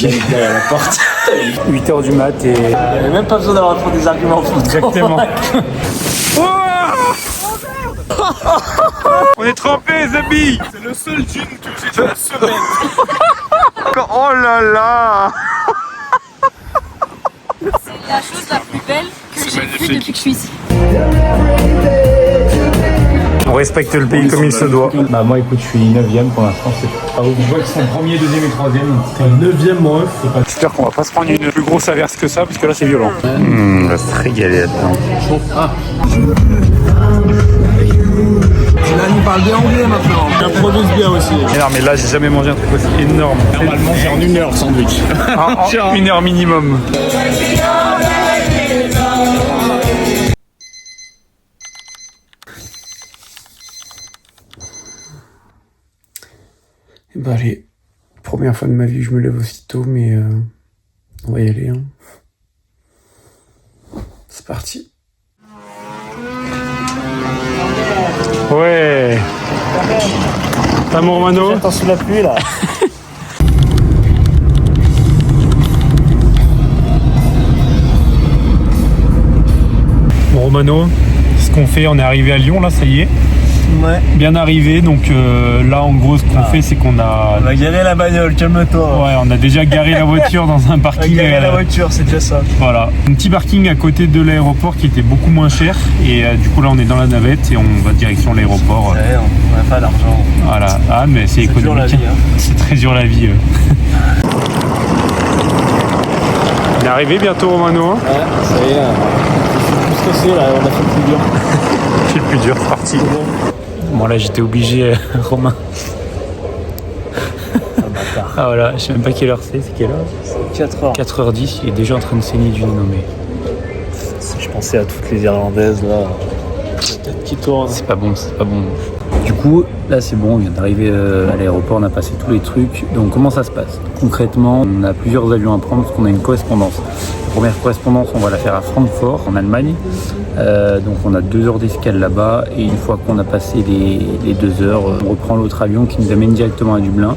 derrière la porte. 8h du mat et... Il n'y avait même pas besoin d'avoir trop des arguments fous. Exactement. On est trempés, Zabi. C'est le seul gin que j'ai de la semaine. Oh là là. C'est la chose la plus belle que j'ai vue depuis que je suis ici. On respecte le pays comme il se doit. Bah moi écoute, je suis 9ème pour l'instant, c'est pas ouf. Je vois qu'ils sont premier, deuxième et troisième. 9ème mon ref. J'espère qu'on va pas se prendre une plus grosse averse que ça, parce que là c'est violent. On va se régaler là-dedans. Là, il parle bien anglais maintenant. Il improvise bien aussi. Mais non, mais là j'ai jamais mangé un truc aussi énorme. Normalement, c'est en 1 heure sandwich. En 1 heure minimum. Bah allez, première fois de ma vie je me lève aussitôt, mais on va y aller. Hein. C'est parti. Ouais. T'as mon Romano? J'attends sous la pluie là. Bon Romano, ce qu'on fait, on est arrivé à Lyon là, ça y est. Ouais. Bien arrivé, donc là en gros ce qu'on fait c'est qu'on a... On a garé la bagnole, calme-toi. Ouais, on a déjà garé la voiture dans un parking. On a garé la voiture, c'est déjà ça. Voilà, un petit parking à côté de l'aéroport qui était beaucoup moins cher et du coup là on est dans la navette et on va direction l'aéroport. Ouais, on n'a pas d'argent. Voilà, ah mais c'est économique. dur la vie, hein. C'est très dur la vie. On est arrivé bientôt Romano. Ouais, ça y est, je suis plus stressé là, on a fait le plus dur. C'est le plus dur, c'est parti. Bon là j'étais obligé, Romain. Ah voilà, je sais même pas quelle heure c'est quelle heure? 4 heures. 4h10, il est déjà en train de saigner du nez, non mais... Je pensais à toutes les Irlandaises là, la tête qui tourne. C'est pas bon, c'est pas bon. Du coup, là c'est bon, on vient d'arriver à l'aéroport, on a passé tous les trucs. Donc comment ça se passe? Concrètement, on a plusieurs avions à prendre parce qu'on a une correspondance. La première correspondance, on va la faire à Francfort, en Allemagne. Donc on a 2 heures d'escale là-bas et une fois qu'on a passé les 2 heures, on reprend l'autre avion qui nous amène directement à Dublin.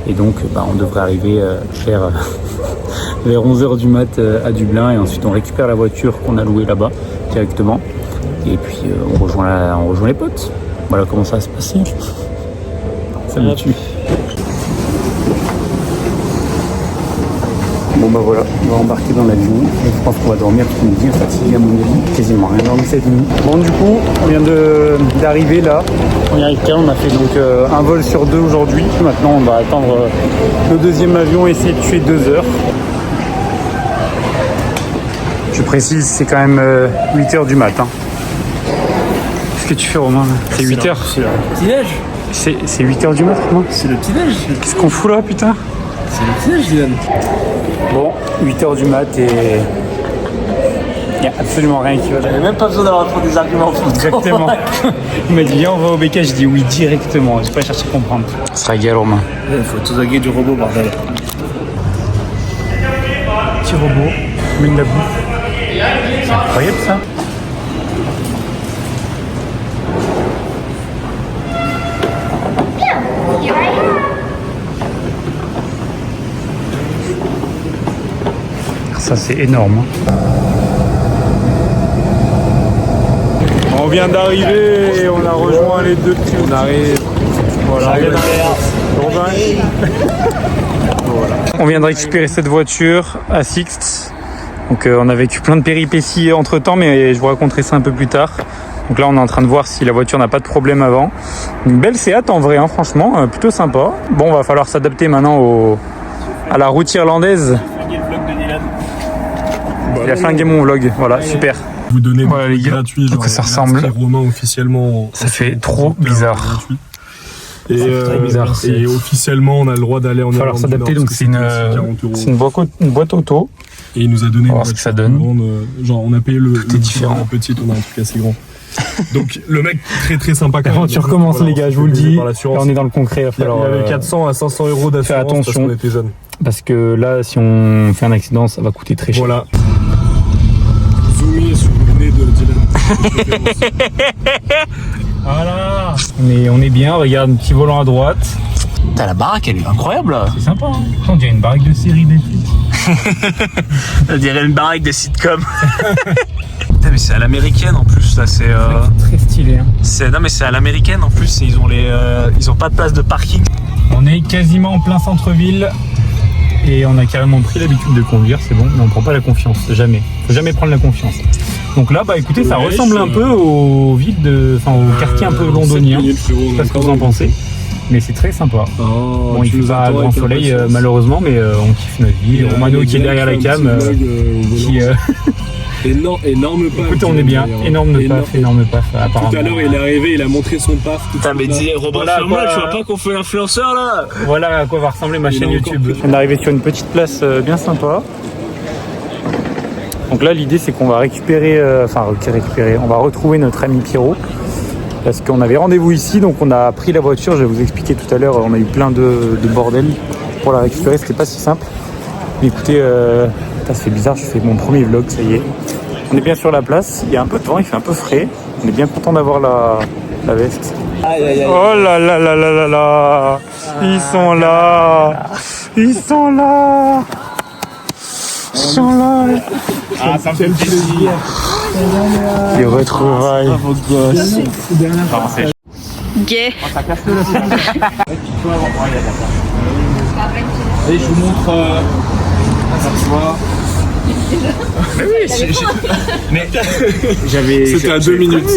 Et donc on devrait arriver vers 11h du mat à Dublin et ensuite on récupère la voiture qu'on a louée là-bas directement. Et puis on rejoint les potes. Voilà comment ça va se passer. Ça me tue. Bon bah voilà, on va embarquer dans l'avion. Je pense qu'on va dormir parce qu'on est bien fatigué à mon avis. Quasiment rien dormi cette nuit. Bon du coup, on vient d'arriver là. On y arrive quand on a fait donc un vol sur 2 aujourd'hui. Maintenant on va attendre le deuxième avion et essayer de tuer 2 heures. Je précise, c'est quand même 8h du matin. Qu'est-ce que tu fais Romain? C'est 8h. C'est le petit-déj. C'est 8h du matin Romain? C'est le petit-déj. Qu'est-ce qu'on fout là putain? C'est le petit-déj, Dylan. Bon, 8h du mat et il n'y a absolument rien qui va. J'avais même pas besoin d'avoir trop des arguments fous. Exactement. Il m'a dit viens on va au BK, je dis oui directement, j'ai pas cherché à comprendre. Ça sera égal Romain. Il faut tout zaguer du robot bordel. Petit robot, mène la bouffe. C'est incroyable ça. Ça c'est énorme. On vient d'arriver et on a rejoint les 2 petits. On arrive. Voilà. Voilà. On vient de récupérer cette voiture à Sixt. Donc on a vécu plein de péripéties entre temps, mais je vous raconterai ça un peu plus tard. Donc là on est en train de voir si la voiture n'a pas de problème avant. Une belle Seat en vrai, hein, franchement, plutôt sympa. Bon, va falloir s'adapter maintenant à la route irlandaise. Il a flingué mon vlog, voilà, super. Vous donnez des Voilà, trucs les gars, gratuits, donc genre ça ressemble. Romain officiellement. Ça fait trop bizarre. Et, très bizarre. Et officiellement, on a le droit d'aller en Il va falloir Irlande du s'adapter, Nord, donc parce c'est que une, c'était 40 €. une boîte auto. Et il nous a donné On va voir ce que ça donne. grande, genre on a payé le différent. la petite, on a un truc assez grand. Donc le mec très très sympa quand même. L'aventure commence Voilà, les gars, on je vous le s'est fait dis. par Là, l'assurance. on est dans le concret, il va Il y falloir avait 400 à 500 € d'assurance faire attention. parce qu'on était jeunes. parce que là si on fait un accident ça va coûter très cher. Voilà. Zoomer sur le nez de Dylan. Voilà. On est bien, regarde, un petit volant à droite. Putain, la baraque, elle est incroyable là. C'est sympa, hein. On dirait une baraque de série Netflix. On dirait une baraque de sitcom. Putain, mais c'est à l'américaine en plus, là, c'est... Très stylé, hein. Non, mais c'est à l'américaine en plus, ils ont pas de place de parking. On est quasiment en plein centre-ville et on a carrément pris l'habitude de conduire, c'est bon, mais on prend pas la confiance, jamais. Faut jamais prendre la confiance. Donc là, bah écoutez, ça ressemble un peu aux villes au quartier un peu londonien. Je sais pas ce que vous en pensez, mais c'est très sympa. Bon, il fait pas grand soleil malheureusement, mais on kiffe notre vie. Romano qui est derrière la cam, qui... Énorme paf. Écoutez, on est bien. Énorme paf, apparemment. Tout à l'heure, il est arrivé, il a montré son paf. Putain, mais dis, Robin, Voilà, tu vois pas qu'on fait l'influenceur là. Voilà à quoi va ressembler ma chaîne YouTube. On est arrivé sur une petite place bien sympa. Donc là, l'idée, c'est qu'on va récupérer, on va retrouver notre ami Pierrot. Parce qu'on avait rendez-vous ici, donc on a pris la voiture. Je vais vous expliquer tout à l'heure, on a eu plein de bordel pour la récupérer. C'était pas si simple. Mais écoutez, ça fait bizarre, je fais mon premier vlog, ça y est. On est bien sur la place, il y a un peu de vent, il fait un peu frais. On est bien content d'avoir la veste. Aïe, aïe, aïe. Oh là là là là là là. Ils sont là. Ils sont là. Ils sont là. Ah, ça me fait plaisir. Les retrouvailles. Gay. Allez, je vous montre. Tu vois. Mais c'était à 2 minutes.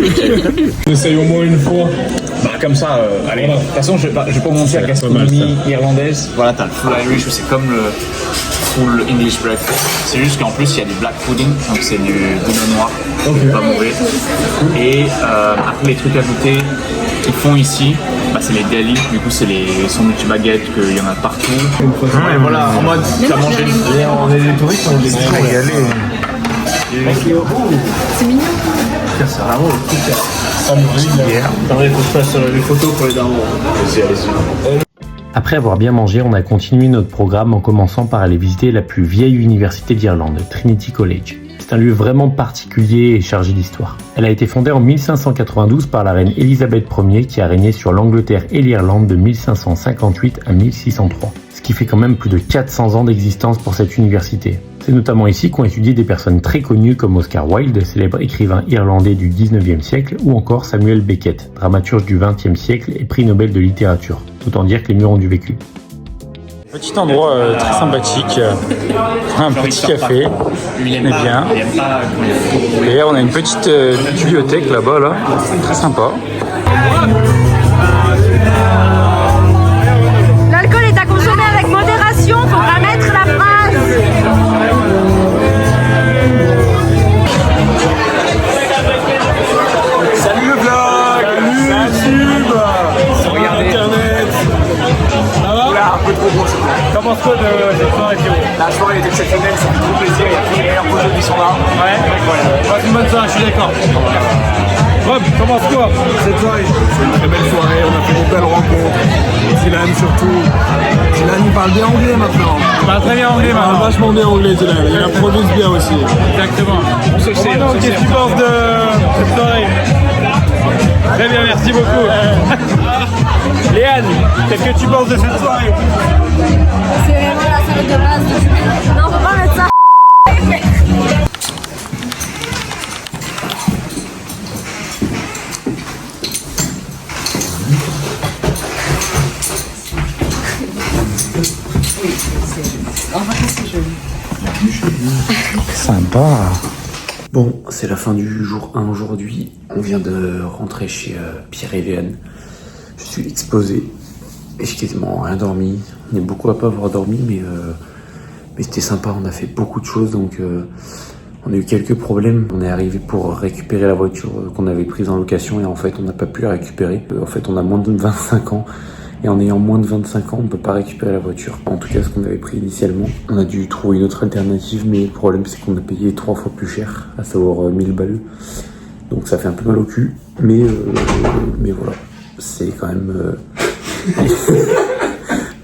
On essaye au moins une fois. Bah, comme ça, allez. De toute façon, je vais pas vous mentir, la gastronomie irlandaise, voilà, t'as le full Irish, c'est comme le full English breakfast. C'est juste qu'en plus, il y a du black pudding, donc c'est du bouillon noir, pas mauvais. Et après, les trucs ajoutés qu'ils font ici, bah, c'est les deli, du coup, c'est les sandwich baguettes, qu'il y en a partout. Et voilà, en mode, t'as mangé. On est des touristes, on est régalés. C'est mignon. C'est vraiment le truc. Ça me régale. Attendez, faut que je fasse les photos pour les darons. Allez-y. Après avoir bien mangé, on a continué notre programme en commençant par aller visiter la plus vieille université d'Irlande, Trinity College. C'est un lieu vraiment particulier et chargé d'histoire. Elle a été fondée en 1592 par la reine Élisabeth Ier qui a régné sur l'Angleterre et l'Irlande de 1558 à 1603. Ce qui fait quand même plus de 400 ans d'existence pour cette université. C'est notamment ici qu'ont étudié des personnes très connues comme Oscar Wilde, célèbre écrivain irlandais du 19e siècle, ou encore Samuel Beckett, dramaturge du 20e siècle et prix Nobel de littérature. Autant dire que les murs ont du vécu. Petit endroit très sympathique, un petit café, on est bien. D'ailleurs on a une petite bibliothèque là-bas, là, très sympa. L'alcool est à consommer avec modération, faut pas mettre la phrase. Salut le vlog. Salut Regardez Internet. Ça va? Oula, un peu trop gros. T'en penses quoi de cette soirée, Pierrot? La soirée est exceptionnelle, ça fait trop plaisir. Il y a tous les meilleurs projets qui sont là. Ouais, c'est une bonne soirée, je suis d'accord. Rob, t'en penses quoi? Cette soirée, c'est une très belle soirée. On a fait de belles rencontres. Dylan surtout. Dylan il parle bien anglais maintenant. Il parle très bien anglais Il parle maintenant. vachement bien anglais Dylan. Il improvise bien aussi. Exactement. Romano, qu'est-ce que tu penses de cette soirée? Très bien, merci beaucoup. Léane, qu'est-ce que tu penses de cette soirée? C'est vraiment la salade de base. Non, faut pas mettre ça. Sympa. Bon, c'est la fin du jour 1 aujourd'hui. On vient de rentrer chez Pierre et Léane. Je suis explosé et j'ai quasiment rien dormi. On est beaucoup à pas avoir dormi, mais c'était sympa. On a fait beaucoup de choses, donc on a eu quelques problèmes. On est arrivé pour récupérer la voiture qu'on avait prise en location et en fait, on n'a pas pu la récupérer. En fait, on a moins de 25 ans. Et en ayant moins de 25 ans, on ne peut pas récupérer la voiture. En tout cas, ce qu'on avait pris initialement. On a dû trouver une autre alternative, mais le problème, c'est qu'on a payé 3 fois plus cher, à savoir 1000 balles. Donc ça fait un peu mal au cul. Mais voilà, c'est quand même...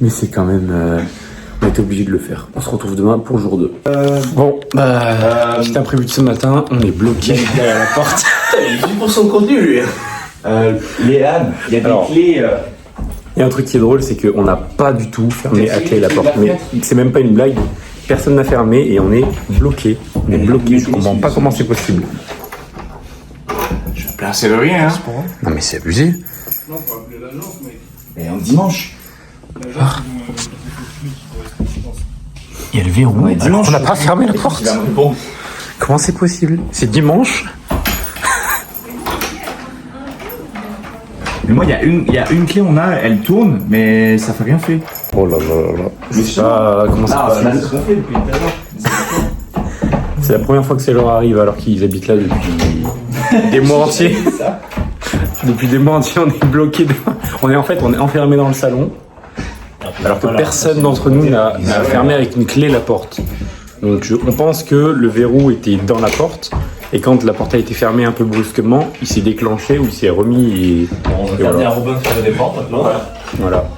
mais c'est quand même... on a été obligé de le faire. On se retrouve demain pour le jour 2. Bon, petit imprévu de ce matin, on est bloqué derrière la porte. Il est 10% de contenu, lui. Léane, il y a des clés Il y a un truc qui est drôle, c'est qu'on n'a pas du tout fermé à clé la porte. Mais c'est même pas une blague. Personne n'a fermé et on est bloqué. On est bloqué. Je comprends pas comment c'est possible. Je vais appeler un serrurier, hein. Non mais c'est abusé. Et un dimanche. Il y a le verrou. Ouais, dimanche. On n'a pas fermé la porte. Bon. Comment c'est possible? C'est dimanche. Mais moi, il y a une clé, elle tourne, mais ça fait rien fait. Oh là là là. Je sais pas comment c'est possible. C'est la première fois que ça leur arrive alors qu'ils habitent là depuis des mois entiers. Depuis des mois entiers, on est bloqué. On est enfermé dans le salon. Alors que personne d'entre nous n'a fermé avec une clé la porte. Donc on pense que le verrou était dans la porte. Et quand la porte a été fermée un peu brusquement, il s'est déclenché ou il s'est remis et voilà. Robin fermer des portes maintenant. Voilà.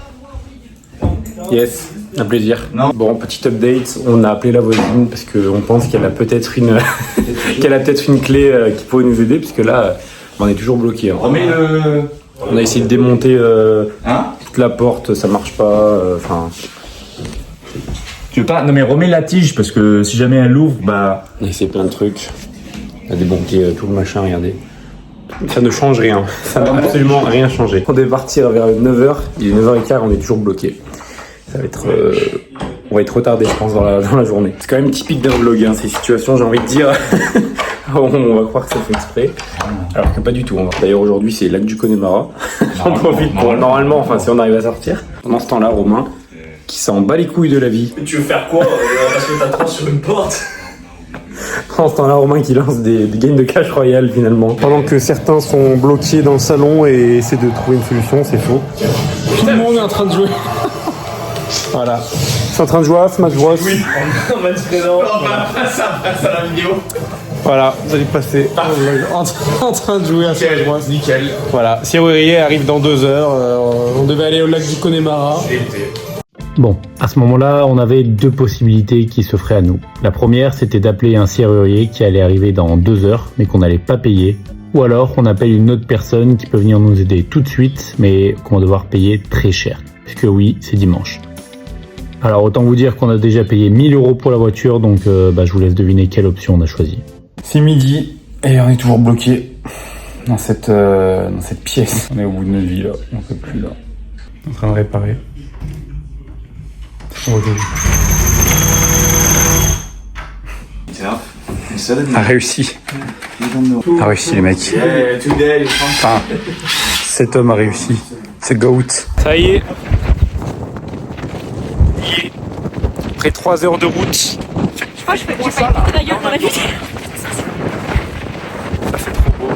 Yes, un plaisir. Bon, petit update, on a appelé la voisine parce qu'on pense qu'elle a peut-être une une clé qui pourrait nous aider, parce que là, on est toujours bloqué. Hein. On a essayé de démonter toute la porte, ça marche pas. Enfin. Tu veux pas? Non mais remets la tige parce que si jamais elle ouvre, bah. On a essayé plein de trucs. On a démonté tout le machin, regardez. Ça ne change rien. Ça n'a absolument rien changé. On devait partir vers 9h, il est 9h15, on est toujours bloqué. Ça va être. On va être retardé, je pense, dans la journée. C'est quand même typique d'un vlog, hein, ces situations, j'ai envie de dire. On va croire que ça fait exprès. Alors que pas du tout. D'ailleurs, aujourd'hui, c'est lac du Connemara. J'en profite pour, normalement, enfin, si on arrive à sortir. Pendant ce temps-là, Romain, qui s'en bat les couilles de la vie. Tu veux faire quoi? Parce que t'as 30 sur une porte. Pendant ce temps-là, Romain qui lance des games de Clash Royale finalement. Pendant que certains sont bloqués dans le salon et essaient de trouver une solution, c'est faux. Tout le monde est en train de jouer. Voilà. C'est en train de jouer à Smash Bros. Oui. On va être présent. Ça passe à la vidéo. Voilà, vous allez passer en train de jouer à Smash Bros. Nickel. Voilà, Serrurier arrive dans 2 heures. On devait aller au lac du Connemara. Bon, à ce moment-là, on avait 2 possibilités qui s'offraient à nous. La première, c'était d'appeler un serrurier qui allait arriver dans 2 heures, mais qu'on n'allait pas payer. Ou alors, on appelle une autre personne qui peut venir nous aider tout de suite, mais qu'on va devoir payer très cher. Puisque oui, c'est dimanche. Alors, autant vous dire qu'on a déjà payé 1000 € pour la voiture, donc je vous laisse deviner quelle option on a choisi. C'est midi, et on est toujours bloqué dans cette pièce. On est au bout de notre vie, là. On peut plus, là. En train de réparer. A réussi. A réussi les mecs. Enfin, cet homme a réussi. C'est GOAT. Ça y est. Après 3 heures de route. Je crois que je vais péter la gueule dans la vie. Ça fait trop beau.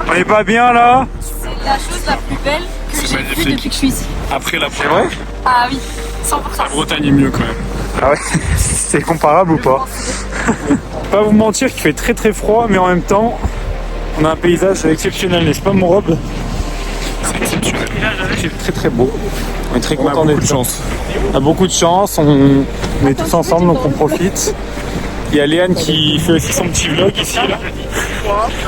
On est pas bien là? C'est la chose la plus belle que j'ai vue depuis que je suis ici. Après la C'est vrai? Ah oui, 100%. La Bretagne est mieux quand même. Ah ouais? C'est comparable ou pas? Pas vous mentir qu'il fait très très froid, mais en même temps, on a un paysage exceptionnel, n'est-ce pas mon Rob? C'est exceptionnel. C'est très très beau. On est très On a content beaucoup d'être de là. chance. On a beaucoup de chance, on est tous ensemble donc on profite. Il y a Léane qui fait aussi son petit vlog ici là.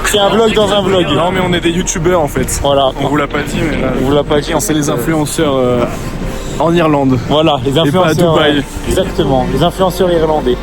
C'est un vlog dans un vlog. Non mais on est des youtubeurs en fait. Voilà, On vous l'a pas dit mais là, on vous l'a pas dit, c'est les influenceurs en Irlande. Voilà, les influenceurs. pas à Dubaï. Exactement, les influenceurs irlandais.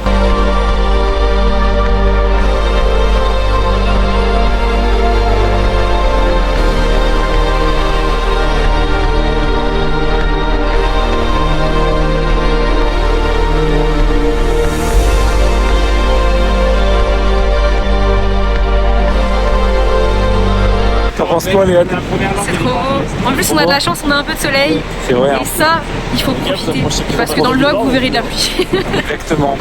T'en penses quoi, Léane? C'est trop beau. En plus, on a de la chance, on a un peu de soleil. C'est vrai. Et ça, il faut profiter. Parce que dans le vlog, vous verrez de la pluie. Exactement.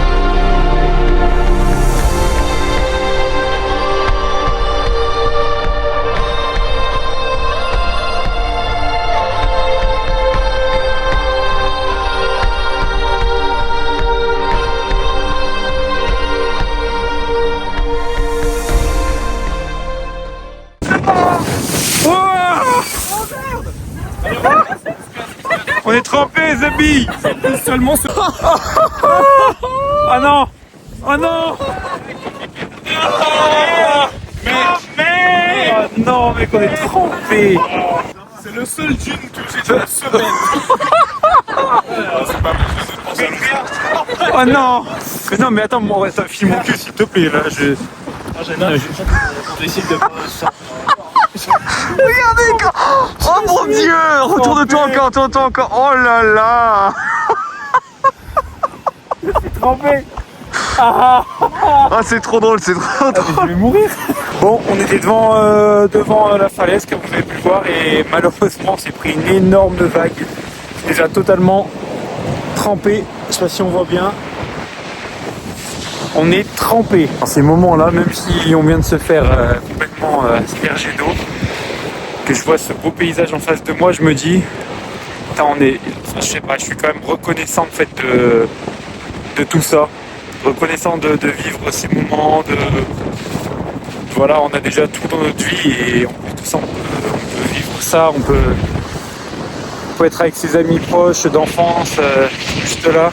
fait, The Bee. Seulement ce... Oh non. Oh non. Mais... Oh non, mec, on est trempé. C'est le seul gin que j'ai de la semaine. Oh non. Mais non, mais attends, moi, ça filme mon cul, s'il te plaît, là, je... J'essaie de pas ça. Regardez, oh mon Dieu, retourne-toi encore. Oh là là. Trempé. Ah, c'est trop drôle, c'est trop drôle. Je vais mourir. Bon, on était devant la falaise, comme vous avez pu le voir, et malheureusement, on s'est pris une énorme vague. C'est déjà totalement trempé. Je sais pas si on voit bien. On est trempé. Dans ces moments-là, même si on vient de se faire complètement asperger d'eau, que je vois ce beau paysage en face de moi, je me dis, putain, je sais pas, je suis quand même reconnaissant en fait de tout ça. Reconnaissant de vivre ces moments, voilà, on a déjà tout dans notre vie et en plus de ça, on peut vivre ça, on peut être avec ses amis proches d'enfance, juste là.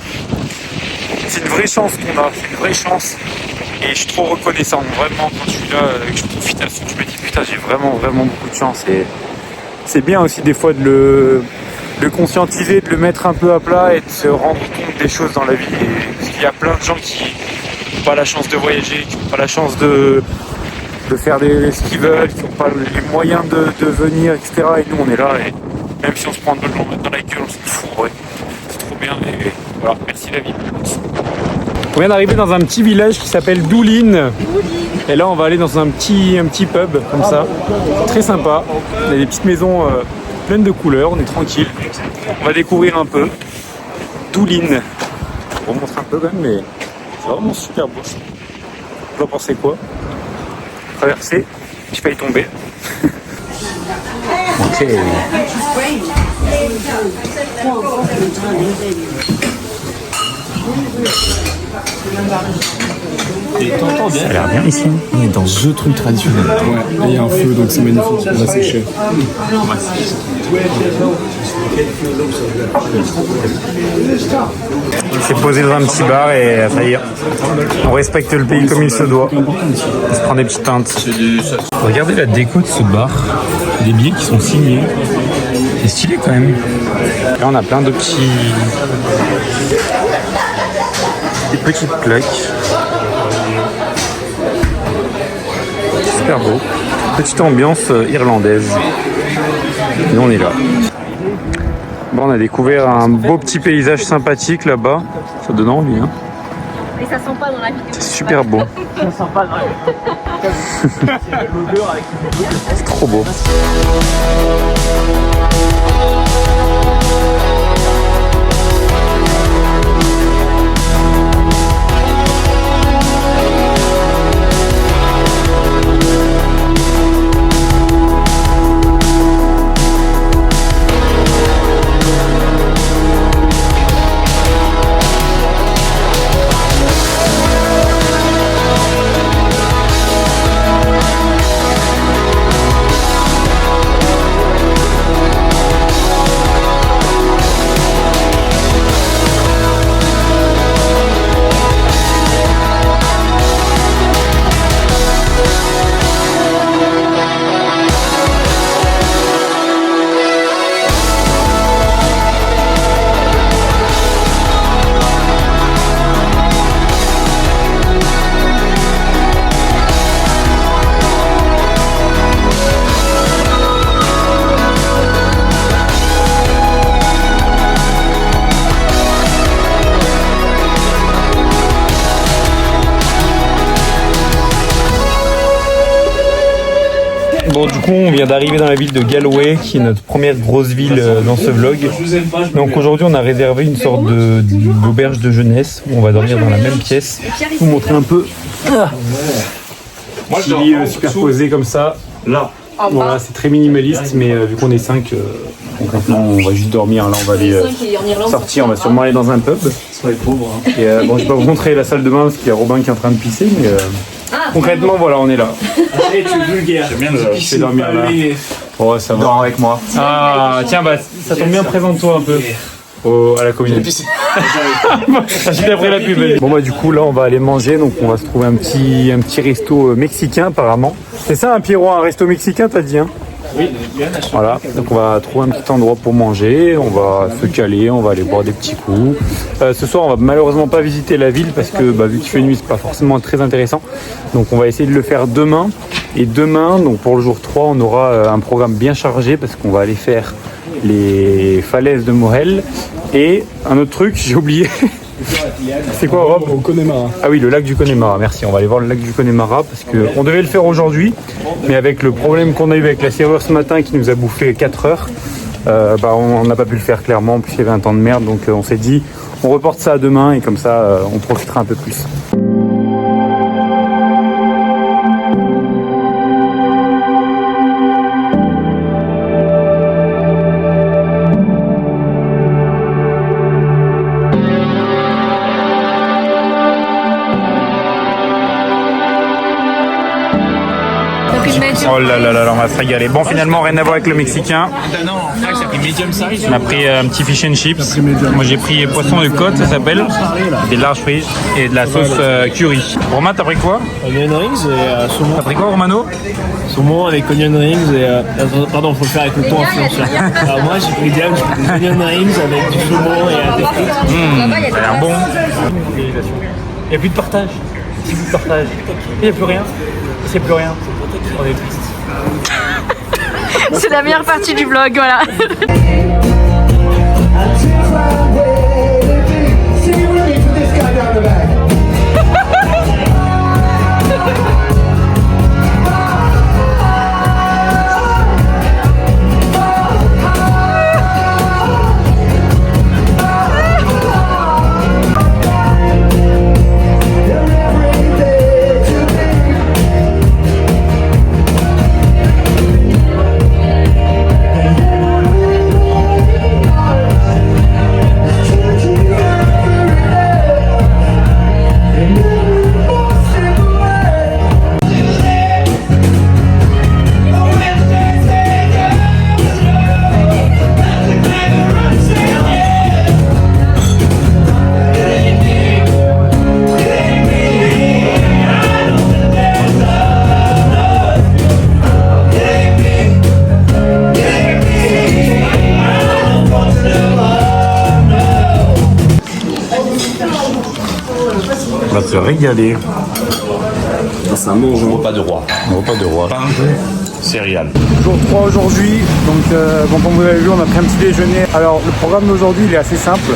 C'est une vraie chance qu'on a, c'est une vraie chance. Et je suis trop reconnaissant, vraiment, quand je suis là, que je profite à fond, je me dis putain, j'ai vraiment beaucoup de chance. Et c'est bien aussi des fois de le conscientiser, de le mettre un peu à plat et de se rendre compte des choses dans la vie. Et, parce qu'il y a plein de gens qui n'ont pas la chance de voyager, qui n'ont pas la chance de faire ce qu'ils veulent, qui n'ont pas les moyens de venir, etc. Et nous, on est là, et même si on se prend de l'eau dans la gueule, on s'en fout, ouais. C'est trop bien, et voilà, merci la vie. On vient d'arriver dans un petit village qui s'appelle Doulin. Et là, on va aller dans un petit pub, comme ça. Très sympa. Il y a des petites maisons pleines de couleurs, on est tranquille. On va découvrir un peu. Doulin. On va montrer un peu quand même, mais c'est vraiment super beau. Vous en pensez quoi? Traverser, j'ai failli tomber. Ok. Ça a l'air bien ici. On est dans The truc traditionnel. Ouais, il y a un feu, donc c'est magnifique. On va sécher. Il s'est posé dans un petit bar et ça y est. On respecte le pays comme il se doit. On se prend des petites teintes. Regardez la déco de ce bar. Des billets qui sont signés. C'est stylé quand même. Là on a plein de des petites plaques. Super beau. Petite ambiance irlandaise. Et on est là. Bon, on a découvert un beau petit paysage sympathique là-bas. Ça donne envie, hein. Et ça sent pas dans la vidéo. C'est super beau. Ça sent pas dans l'odeur avec C'est trop beau. Bon, du coup, on vient d'arriver dans la ville de Galway, qui est notre première grosse ville dans ce vlog. Donc aujourd'hui, on a réservé une sorte d'auberge de jeunesse où on va dormir dans la même pièce. Je vais vous montrer un peu. Petit lit superposé comme ça. Là. Voilà, c'est très minimaliste, mais vu qu'on est 5, concrètement, on va juste dormir. Là, on va aller sortir, on va sûrement aller dans un pub. les pauvres. Hein. Et bon, je vais pas vous montrer la salle de bain parce qu'il y a Robin qui est en train de pisser, mais concrètement, voilà, on est là. Allez, tu es vulgaire. J'aime bien le pisser, dormir là. Oh, ça va. Dors avec moi. Ah, tiens, bah, ça tombe bien, présente-toi un peu. à la communauté. J'ai après la pub. Bon bah du coup là on va aller manger, donc on va se trouver un petit resto mexicain apparemment. C'est ça un Pierrot, un resto mexicain t'as dit hein? Oui, Voilà, donc on va trouver un petit endroit pour manger, on va se caler, on va aller boire des petits coups. Ce soir on va malheureusement pas visiter la ville parce que vu qu'il fait nuit c'est pas forcément très intéressant. Donc on va essayer de le faire demain. Et demain, donc pour le jour 3, on aura un programme bien chargé parce qu'on va aller faire les falaises de Morel. Et un autre truc, j'ai oublié. C'est quoi Rob? Au Connemara. Ah oui, le lac du Connemara, merci. On va aller voir le lac du Connemara parce qu'on devait le faire aujourd'hui, mais avec le problème qu'on a eu avec la serrure ce matin qui nous a bouffé 4 heures, on n'a pas pu le faire clairement, en plus il y avait un temps de merde, donc on s'est dit on reporte ça à demain et comme ça on profitera un peu plus. Oh là là là, on va se régaler. Bon, finalement, rien à voir avec le mexicain. Non, en fait, ça fait medium size. On a pris un petit fish and chips. Moi, j'ai pris poisson de côte, ça s'appelle. Des larges frites et de la sauce curry. Romain, t'as pris quoi? Onion rings et saumon. T'as pris quoi, Romano? Saumon avec onion rings et... pardon, faut le faire avec le ton influenceur. Alors moi, j'ai pris des onion rings avec du saumon et des frites. Ça a l'air bon. Il n'y a plus de partage. Il n'y a plus de partage. Il n'y a plus rien. C'est plus rien. On est triste. C'est la meilleure partie du vlog, voilà. On va se régaler. Ça mange. Repas de roi. Repas de roi. Pain, céréales. Jour 3 aujourd'hui, donc comme vous avez vu, on a pris un petit déjeuner. Alors le programme d'aujourd'hui il est assez simple.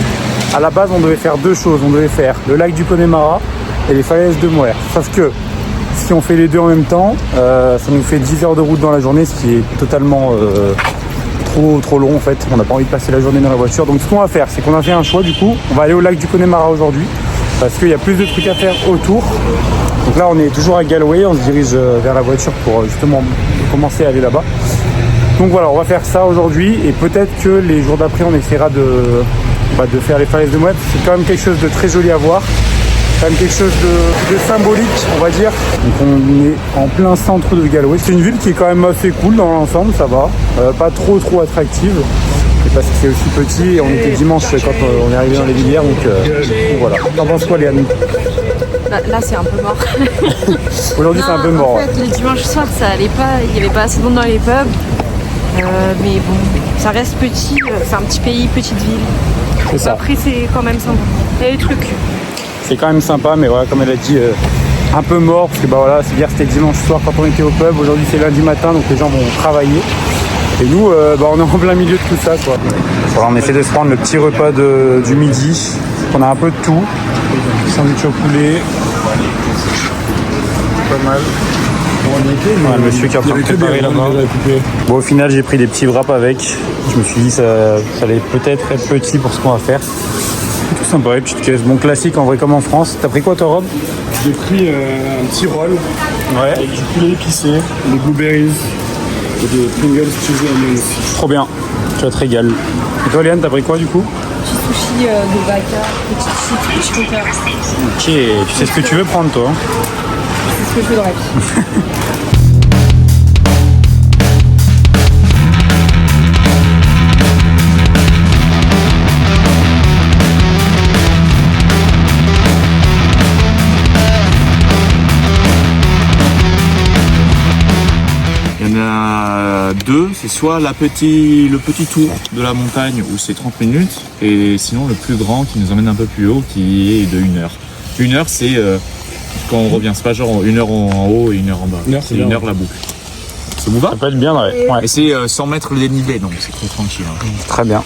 À la base on devait faire deux choses, on devait faire le lac du Connemara et les falaises de Moher. Sauf que si on fait les deux en même temps, ça nous fait 10 heures de route dans la journée, ce qui est totalement trop long en fait. On n'a pas envie de passer la journée dans la voiture. Donc ce qu'on va faire, c'est qu'on a fait un choix du coup. On va aller au lac du Connemara aujourd'hui parce qu'il y a plus de trucs à faire autour. Donc là on est toujours à Galway, on se dirige vers la voiture pour justement commencer à aller là-bas. Donc voilà, on va faire ça aujourd'hui et peut-être que les jours d'après on essaiera de faire les falaises de Moher. C'est quand même quelque chose de très joli à voir, quand même quelque chose de symbolique on va dire. Donc on est en plein centre de Galway. C'est une ville qui est quand même assez cool dans l'ensemble, ça va, pas trop attractive. Et parce que c'est aussi petit et on était dimanche quand on est arrivé dans les Villières, donc voilà. T'en penses quoi Léane? Là, c'est un peu mort. Aujourd'hui c'est un peu mort. En fait, le dimanche soir, ça allait pas. Il n'y avait pas assez de monde dans les pubs. Mais bon, ça reste petit. C'est un petit pays, petite ville. C'est ça. Après, c'est quand même sympa. Il y a des trucs. C'est quand même sympa, mais voilà, comme elle a dit, un peu mort. Parce que hier c'était dimanche soir quand on était au pub. Aujourd'hui c'est lundi matin, donc les gens vont travailler. Et nous, on est en plein milieu de tout ça, quoi. Voilà, on essaie de se prendre le petit repas du midi. On a un peu de tout. Sandwich au poulet. Pas mal. Ouais, le monsieur qui est en train de préparer là-bas. Bon, au final, j'ai pris des petits wraps avec. Je me suis dit ça allait peut-être être petit pour ce qu'on va faire. Tout sympa, une petite caisse. Bon, classique en vrai comme en France. T'as pris quoi, toi, Rob? J'ai pris un petit roll avec du poulet épicé, des blueberries et des Pringles cheesy onions. Trop bien, tu vas te régaler. Et toi, Léane, t'as pris quoi du coup? Petit sushi de baka, petit chips, petit Ok, tu sais ce que tu veux prendre, toi? C'est ce que je veux dans la vie. deux, c'est soit le petit tour de la montagne où c'est 30 minutes, et sinon le plus grand qui nous emmène un peu plus haut qui est de 1 heure. 1 heure c'est quand on revient, c'est pas genre 1 heure en haut et 1 heure en bas. C'est 1 heure la boucle. Ça vous va? Ça peut être bien, ouais. Et c'est 100 mètres le dénivelé, donc c'est très tranquille. Hein. Très bien.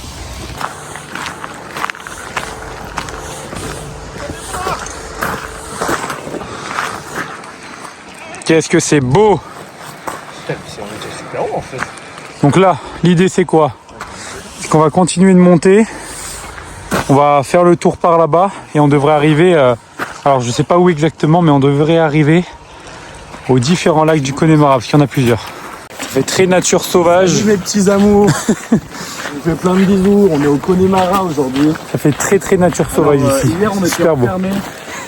Qu'est-ce que c'est beau! On était super haut en fait. Donc là, l'idée c'est quoi? C'est qu'on va continuer de monter. On va faire le tour par là-bas et on devrait arriver, alors je sais pas où exactement, mais on devrait arriver aux différents lacs du Connemara, parce qu'il y en a plusieurs. Ça fait très nature sauvage. Salut mes petits amours. On fait plein de bisous. On est au Connemara aujourd'hui. Ça fait très très nature sauvage ici. Hier on était super beau. enfermés.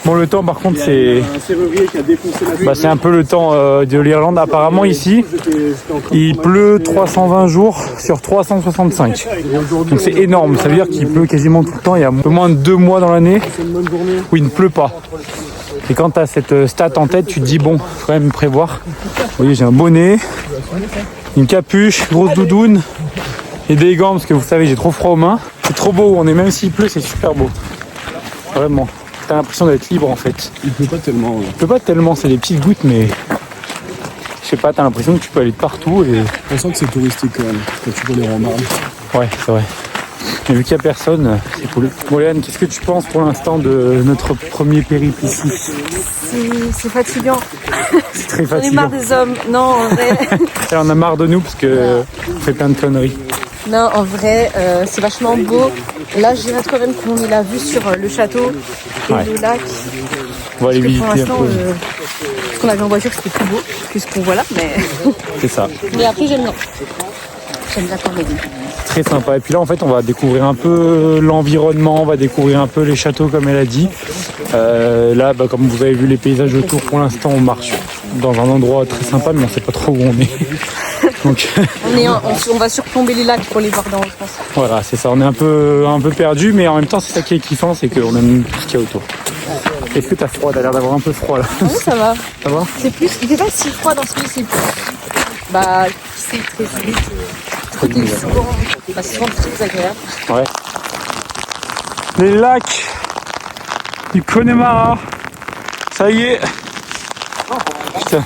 Bon, le temps par contre c'est... Un serrurier qui a défoncé la c'est un peu le temps de l'Irlande. Apparemment ici, il pleut 320 jours sur 365. Donc c'est énorme, ça veut dire qu'il pleut quasiment tout le temps. Il y a un peu moins de 2 mois dans l'année où il ne pleut pas. Et quand tu as cette stat en tête, tu te dis bon, faut quand même prévoir. Vous voyez, j'ai un bonnet, une capuche, grosse doudoune et des gants parce que vous savez, j'ai trop froid aux mains. C'est trop beau, on est même s'il pleut, c'est super beau. Vraiment. T'as l'impression d'être libre en fait. Il pleut pas tellement. Il pleut pas tellement, c'est des petites gouttes, mais je sais pas, t'as l'impression que tu peux aller de partout et... On sent que c'est touristique quand même, quand tu vois les rambardes. Ouais, c'est vrai. Mais vu qu'il n'y a personne, c'est cool. Bon Léane, qu'est-ce que tu penses pour l'instant de notre premier périple ici? C'est fatigant. C'est très On est fatigant. marre des hommes. Non, en vrai. Et on a marre de nous parce que on fait plein de conneries. Non, en vrai, c'est vachement beau. Là, je dirais quand même qu'on est la vue sur le château et Ouais. le lac. On va aller Parce que pour visiter un l'instant, peu. ce qu'on avait en voiture, c'était plus beau que ce qu'on voit là. C'est ça. Mais après, j'aime bien. J'aime bien quand même. Très sympa. Et puis là, en fait, on va découvrir un peu l'environnement, on va découvrir un peu les châteaux, comme elle a dit. Là, comme vous avez vu les paysages autour, pour l'instant, on marche dans un endroit très sympa, mais on sait pas trop où on est. Donc, On va surplomber les lacs pour les voir d'en haut, je pense. voilà, c'est ça. On est un peu perdu, mais en même temps, c'est ça qui est kiffant, c'est qu'on aime tout ce qu'il y a autour. Est-ce que t'as froid? T'as l'air d'avoir un peu froid là. Oui, ça va. Ça va? C'est plus. Il fait pas si froid dans ce pays, c'est plus. Bah, c'est très vite. C'est souvent. Bah, c'est souvent très agréable. Ouais. Les lacs du Connemara. Ça y est. Putain.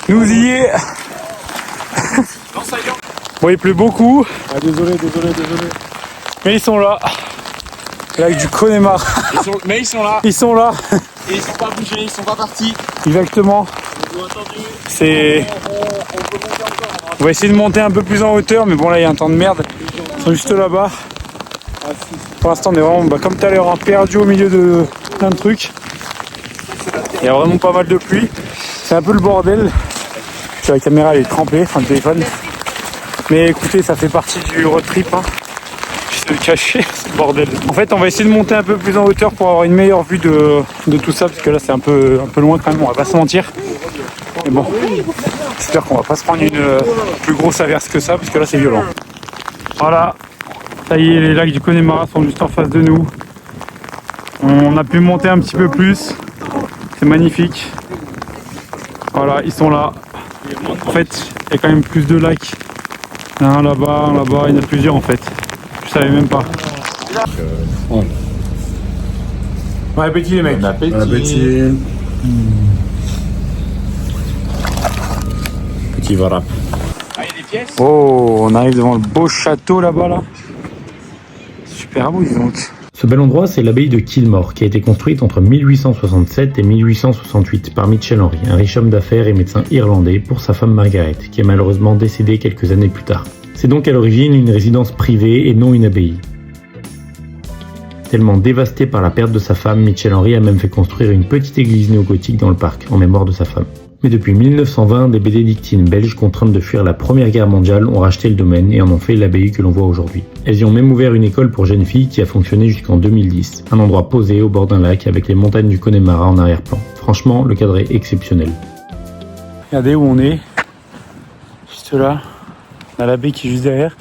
Nous y est. Bon, il pleut beaucoup. Ah désolé. Mais ils sont là. Lac du Connemara. Mais ils sont là, Ils sont là. et ils sont pas bougés, ils sont pas partis. Exactement. C'est... On va essayer de monter un peu plus en hauteur, mais bon là il y a un temps de merde. Ils sont juste là-bas. Pour l'instant on est vraiment, comme tout à l'heure, perdu au milieu de plein de trucs. Il y a vraiment pas mal de pluie. C'est un peu le bordel. La caméra elle est trempée, enfin le téléphone. Mais écoutez, ça fait partie du road trip. Hein. Je vais se cacher, ce bordel. En fait, on va essayer de monter un peu plus en hauteur pour avoir une meilleure vue de tout ça, parce que là c'est un peu loin quand même, on va pas se mentir. Mais bon, j'espère qu'on va pas se prendre une plus grosse averse que ça, parce que là c'est violent. Voilà, ça y est, les lacs du Connemara sont juste en face de nous. On a pu monter un petit peu plus, c'est magnifique. Voilà, ils sont là. En fait, il y a quand même plus de lacs. Un là-bas, il y en a plusieurs en fait. Je savais même pas. Bon appétit les mecs. Bon appétit. Petit voilà. Oh, on arrive devant le beau château là-bas là. Super beau, disons. Ce bel endroit, c'est l'abbaye de Kilmore, qui a été construite entre 1867 et 1868 par Mitchell Henry, un riche homme d'affaires et médecin irlandais, pour sa femme Margaret, qui est malheureusement décédée quelques années plus tard. C'est donc à l'origine une résidence privée et non une abbaye. Tellement dévasté par la perte de sa femme, Mitchell Henry a même fait construire une petite église néo-gothique dans le parc, en mémoire de sa femme. Mais depuis 1920, des bénédictines belges contraintes de fuir la Première Guerre mondiale ont racheté le domaine et en ont fait l'abbaye que l'on voit aujourd'hui. Elles y ont même ouvert une école pour jeunes filles qui a fonctionné jusqu'en 2010. Un endroit posé au bord d'un lac avec les montagnes du Connemara en arrière-plan. Franchement, le cadre est exceptionnel. Regardez où on est. Juste là. On a l'abbaye qui est juste derrière.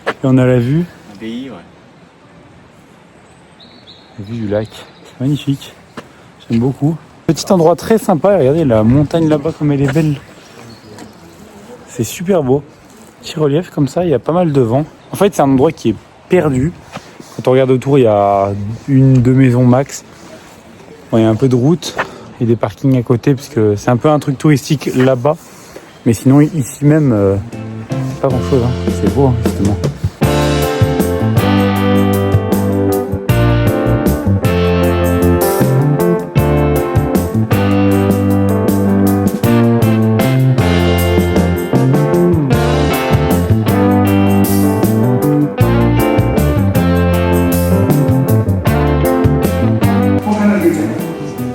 Et on a la vue. L'abbaye, ouais. La vue du lac. C'est magnifique. J'aime beaucoup. Petit endroit très sympa. Regardez la montagne là-bas comme elle est belle. C'est super beau. Petit relief comme ça, il y a pas mal de vent. En fait, c'est un endroit qui est perdu. Quand on regarde autour, il y a 1-2 maisons max. Bon, il y a un peu de route et des parkings à côté parce que c'est un peu un truc touristique là-bas. Mais sinon, ici même, c'est pas grand-chose. Hein. C'est beau, hein, justement.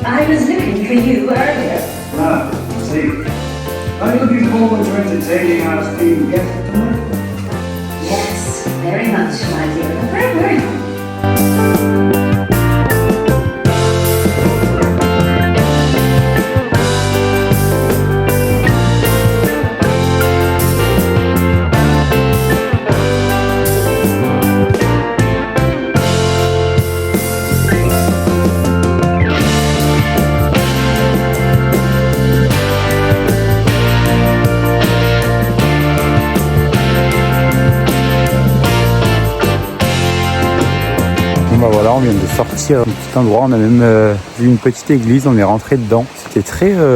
I was looking for you earlier. Ah, see. Are you looking forward to entertaining our esteemed guest tonight? Yes, very much, my dear. Very, very much. Bon bah voilà, on vient de sortir du petit endroit, on a même vu une petite église, on est rentré dedans. C'était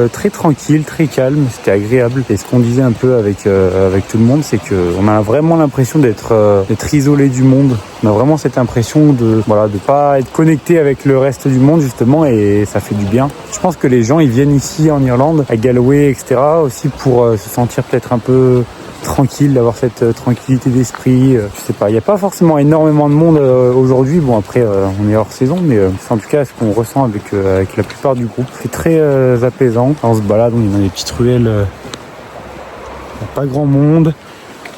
très tranquille, très calme, c'était agréable. Et ce qu'on disait un peu avec tout le monde, c'est qu'on a vraiment l'impression d'être isolé du monde. On a vraiment cette impression de pas être connecté avec le reste du monde justement, et ça fait du bien. Je pense que les gens ils viennent ici en Irlande, à Galway, etc. aussi pour se sentir peut-être un peu tranquille, d'avoir cette tranquillité d'esprit. Je sais pas, il n'y a pas forcément énormément de monde aujourd'hui. Bon après on est hors saison, mais c'est en tout cas ce qu'on ressent avec la plupart du groupe. C'est très apaisant. On se balade, on est dans des petites ruelles, il n'y a pas grand monde.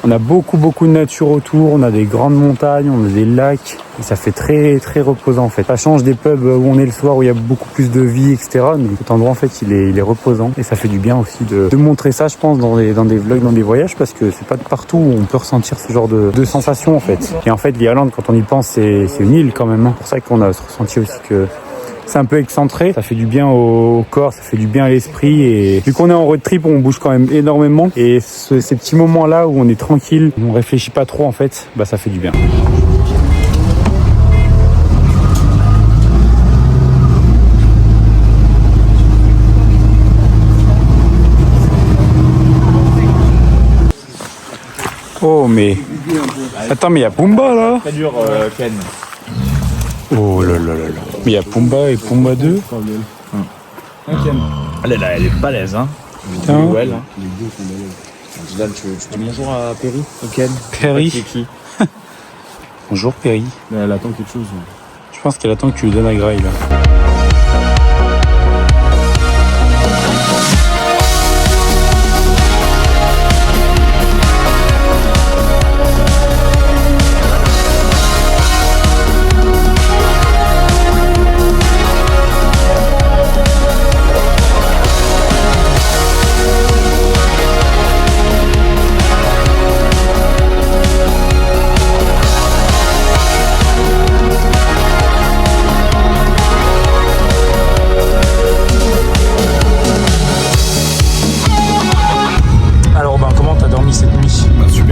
On a beaucoup de nature autour, on a des grandes montagnes, on a des lacs, et ça fait très reposant en fait. Ça change des pubs où on est le soir, où il y a beaucoup plus de vie, etc. Mais cet endroit en fait il est reposant, et ça fait du bien aussi de montrer ça, je pense, dans des vlogs, dans des voyages, parce que c'est pas de partout où on peut ressentir ce genre de sensations en fait. Et en fait l'Irlande, quand on y pense, c'est une île quand même, hein. C'est pour ça qu'on a ressenti aussi que c'est un peu excentré, ça fait du bien au corps, ça fait du bien à l'esprit, et vu qu'on est en road trip, on bouge quand même énormément, et ces petits moments là où on est tranquille, on réfléchit pas trop en fait, bah ça fait du bien. Oh mais... Attends, mais il y a Pumba là. Très dur, Ken. Oh là là là là. Mais il y a Pumba et Pumba 2. Elle est balèze, hein. Putain. Ouais, là. Les deux sont balèzes. Dylan, tu dis bonjour à Perry, Ken. Perry. Bonjour Perry. Mais elle attend quelque chose. Je pense qu'elle attend que tu lui donnes la graille là.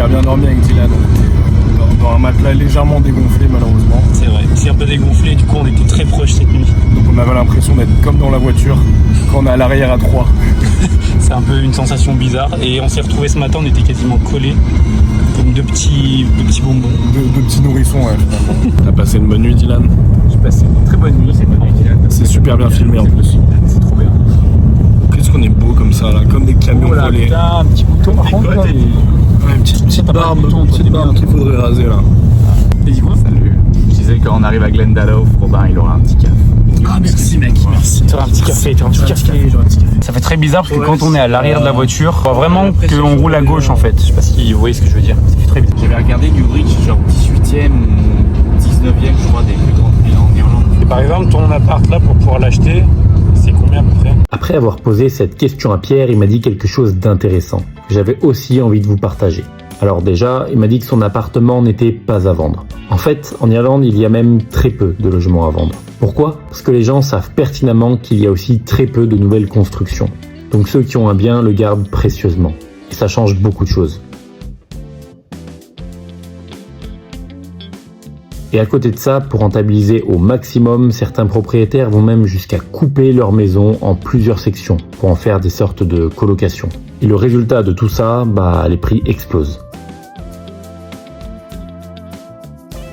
Bien dormi avec Dylan, on était dans un matelas légèrement dégonflé malheureusement. C'est vrai, c'est un peu dégonflé, du coup on était très proches cette nuit. Donc on avait l'impression d'être comme dans la voiture quand on est à l'arrière à 3. C'est un peu une sensation bizarre, et on s'est retrouvés ce matin, on était quasiment collés comme deux petits bonbons. Deux petits nourrissons, ouais, finalement. T'as passé une bonne nuit, Dylan? J'ai passé une très bonne nuit, c'est super bien filmé en plus. C'est trop bien. Qu'est-ce qu'on est beau comme ça là, comme des camions collés. Putain, un petit bouton par contre là, Ouais, une petite barbe qu'il faudrait raser là. T'as dit quoi? Salut. Je disais quand on arrive à Glendalough, Robin il aura un petit café. Ah merci mec, merci. Tu auras un petit café, Ça fait très bizarre parce que quand on est à l'arrière de la voiture, on voit vraiment qu'on roule à gauche en fait. Je sais pas si vous voyez ce que je veux dire. Ça fait très bizarre. J'avais regardé Newbridge, genre 18e ou 19e, je crois, des plus grandes villes en Irlande. Et par exemple, ton appart là, pour pouvoir l'acheter, c'est combien à peu près? Après avoir posé cette question à Pierre, il m'a dit quelque chose d'intéressant, que j'avais aussi envie de vous partager. Alors déjà, il m'a dit que son appartement n'était pas à vendre. En fait, en Irlande, il y a même très peu de logements à vendre. Pourquoi? Parce que les gens savent pertinemment qu'il y a aussi très peu de nouvelles constructions. Donc ceux qui ont un bien le gardent précieusement. Et ça change beaucoup de choses. Et à côté de ça, pour rentabiliser au maximum, certains propriétaires vont même jusqu'à couper leur maison en plusieurs sections pour en faire des sortes de colocations. Et le résultat de tout ça, les prix explosent.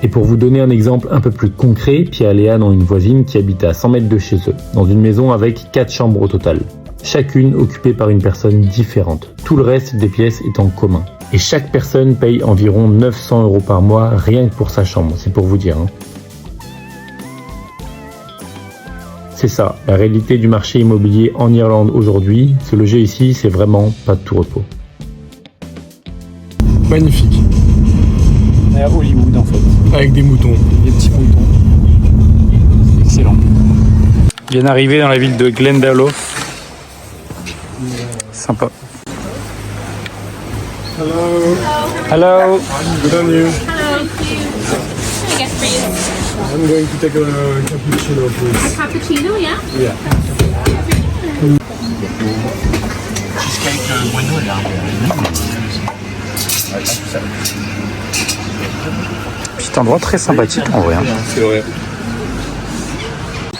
Et pour vous donner un exemple un peu plus concret, Pierre et Léane ont une voisine qui habite à 100 mètres de chez eux, dans une maison avec 4 chambres au total. Chacune occupée par une personne différente. Tout le reste des pièces est en commun. Et chaque personne paye environ 900 € par mois rien que pour sa chambre, c'est pour vous dire. C'est ça, la réalité du marché immobilier en Irlande aujourd'hui. Se loger ici, c'est vraiment pas de tout repos. Magnifique. À Hollywood en fait. Avec des moutons. Des petits moutons. Excellent. Bien arrivé dans la ville de Glendalough. Sympa. Hello. Good on you. Hello. I guess for you. I'm going to take a cappuccino, please. Cappuccino, yeah? Yeah. Cheesecake bueno, là. Petit endroit très sympathique en vrai. C'est vrai.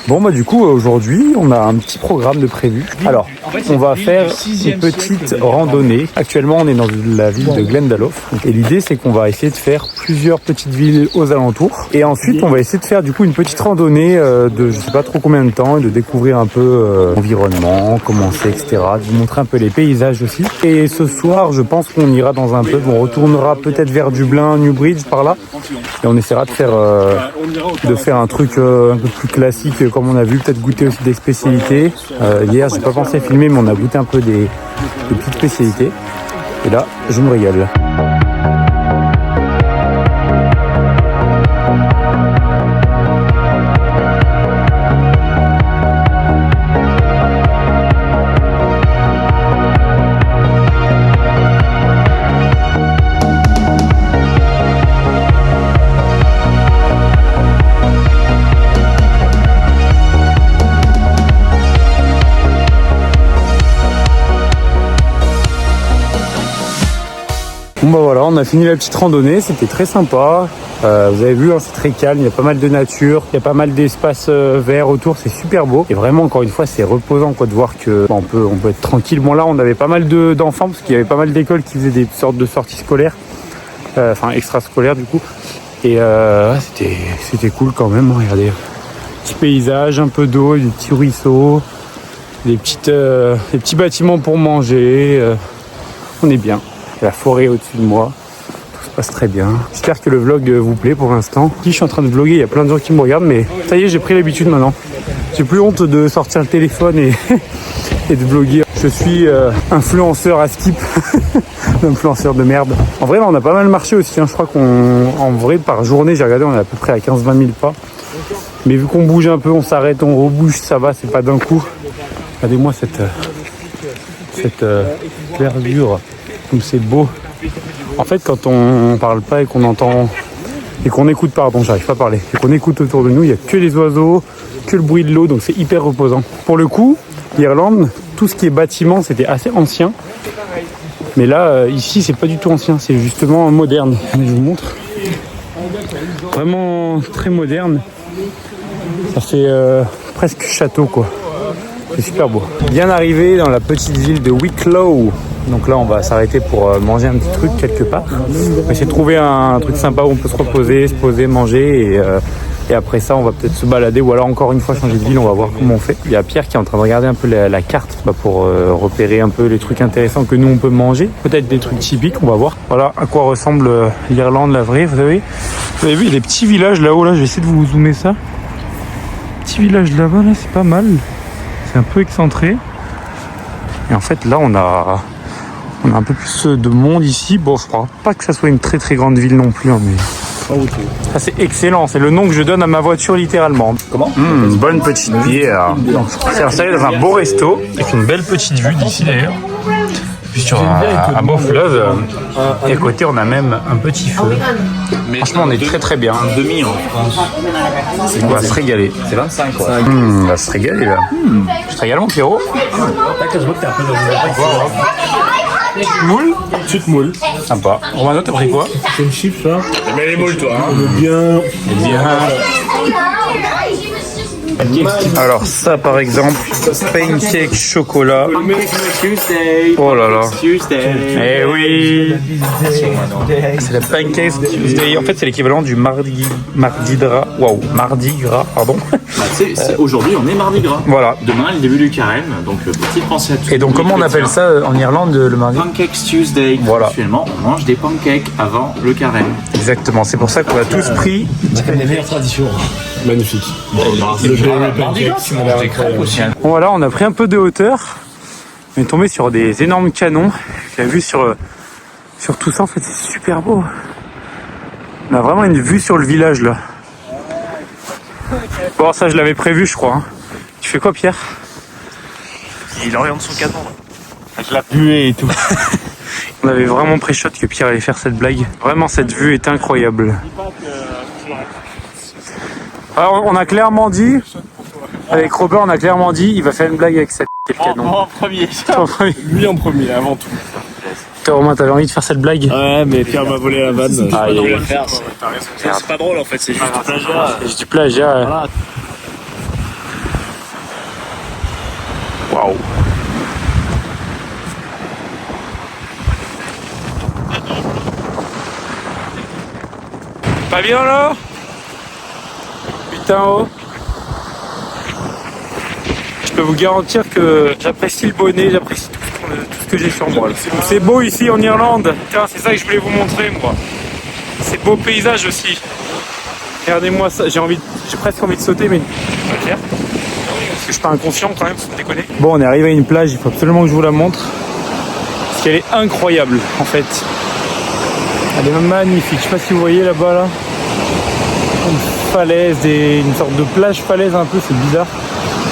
Bon du coup aujourd'hui on a un petit programme de prévu. Alors on va faire une petite randonnée. Actuellement on est dans la ville de Glendalough et l'idée c'est qu'on va essayer de faire plusieurs petites villes aux alentours et ensuite on va essayer de faire du coup une petite randonnée de je sais pas trop combien de temps et de découvrir un peu l'environnement, comment c'est, etc. De vous montrer un peu les paysages aussi. Et ce soir je pense qu'on ira dans un pub, on retournera peut-être vers Dublin, Newbridge par là et on essaiera de faire un truc un peu plus classique comme on a vu, peut-être goûter aussi des spécialités. Hier, j'ai pas pensé à filmer, mais on a goûté un peu des petites spécialités. Et là, je me régale. Bon bah voilà, on a fini la petite randonnée, c'était très sympa. Vous avez vu, c'est très calme, il y a pas mal de nature, il y a pas mal d'espaces verts autour, c'est super beau. Et vraiment, encore une fois, c'est reposant de voir que on peut être tranquille. Bon là, on avait pas mal d'enfants parce qu'il y avait pas mal d'écoles qui faisaient des sortes de sorties scolaires, enfin extrascolaires du coup. Et c'était cool quand même. Regardez, petits paysages, un peu d'eau, des petits ruisseaux, des petits bâtiments pour manger. On est bien. La forêt au-dessus de moi, tout se passe très bien. J'espère que le vlog vous plaît pour l'instant. Je suis en train de vlogger, il y a plein de gens qui me regardent, mais ça y est, j'ai pris l'habitude maintenant. J'ai plus honte de sortir le téléphone et de vlogger. Je suis influenceur à skip, influenceur de merde. En vrai, là, on a pas mal marché aussi. Je crois qu'en vrai, par journée, j'ai regardé, on est à peu près à 15-20 000 pas. Mais vu qu'on bouge un peu, on s'arrête, on rebouge, ça va, c'est pas d'un coup. Regardez-moi cette verdure. Comme c'est beau. En fait, quand on parle pas et qu'on entend et qu'on écoute, j'arrive pas à parler, et qu'on écoute autour de nous, il y a que les oiseaux, que le bruit de l'eau, donc c'est hyper reposant. Pour le coup, l'Irlande, tout ce qui est bâtiment, c'était assez ancien. Mais là, ici, c'est pas du tout ancien, c'est justement moderne. Je vous montre. Vraiment très moderne. Ça fait presque château, quoi. C'est super beau. Bien arrivé dans la petite ville de Wicklow. Donc là, on va s'arrêter pour manger un petit truc quelque part. On va essayer de trouver un truc sympa où on peut se reposer, se poser, manger. Et après ça, on va peut-être se balader ou alors encore une fois changer de ville. On va voir comment on fait. Il y a Pierre qui est en train de regarder un peu la carte pour repérer un peu les trucs intéressants que nous, on peut manger. Peut-être des trucs typiques, on va voir. Voilà à quoi ressemble l'Irlande, la vraie. Vous avez vu, il y a des petits villages là-haut. Là, je vais essayer de vous zoomer ça. Petit village là-bas, là, c'est pas mal. C'est un peu excentré. Et en fait, là, on a un peu plus de monde ici. Bon, je crois pas que ça soit une très très grande ville non plus, hein, mais ça c'est excellent. C'est le nom que je donne à ma voiture littéralement. Comment Une bonne petite bière. C'est installé dans un beau resto avec une belle petite vue d'ici d'ailleurs. Puis sur un beau fleuve. Et à côté, on a même un petit feu. Mais franchement, on est très très bien. Un demi en France. On va se régaler. C'est 25 quoi. On va se régaler là. Je te régale mon Pierrot. Moule. Petite moule. Sympa. Romano, t'as pris quoi? C'est une chips, ça. Mais les moules, toi. Hein. On est bien. Alors ça par exemple, pancake chocolat. Oh là là. Eh oui. C'est la pancake Tuesday. En fait c'est l'équivalent du mardi gras. Waouh, mardi gras, pardon. Aujourd'hui on est mardi gras. Voilà. Demain le début du carême, donc petite pensée à tous. Et donc comment on appelle ça en Irlande le mardi? Pancakes Tuesday. Voilà. Actuellement on mange des pancakes avant le carême. Exactement, c'est pour ça qu'on a tous pris. C'est comme les meilleures traditions. Magnifique. Mardi gras, tu manges des crêpes aussi. Bon voilà, on a pris un peu de hauteur. On est tombé sur des énormes canons. La vue sur tout ça, en fait, c'est super beau. On a vraiment une vue sur le village là. Bon, ça je l'avais prévu, je crois. Hein. Tu fais quoi, Pierre? Il oriente son canon. Avec la buée et tout. On avait vraiment pré-shot que Pierre allait faire cette blague. Vraiment, cette vue est incroyable. Alors, on a clairement dit, avec Robert, on a clairement dit, il va faire une blague avec cette canon. En premier. En premier. Lui en premier, avant tout. Toi, Romain, t'avais envie de faire cette blague? Ouais, mais Pierre m'a volé la vanne. Ah, Il va faire. C'est pas drôle en fait, c'est juste du plagiat. C'est du plagiat. Voilà. Waouh. Pas bien là? Putain oh. Je peux vous garantir que j'apprécie le bonnet, j'apprécie tout ce que j'ai sur moi. C'est beau ici en Irlande. Tiens, c'est ça que je voulais vous montrer moi. C'est beau paysage aussi. Regardez-moi ça, j'ai presque envie de sauter mais pas clair. Parce que je suis pas inconscient quand même, faut déconner. Bon, on est arrivé à une plage, il faut absolument que je vous la montre. Parce qu'elle est incroyable en fait. Elle est magnifique, je sais pas si vous voyez là-bas là. Une falaise, une sorte de plage falaise un peu, c'est bizarre.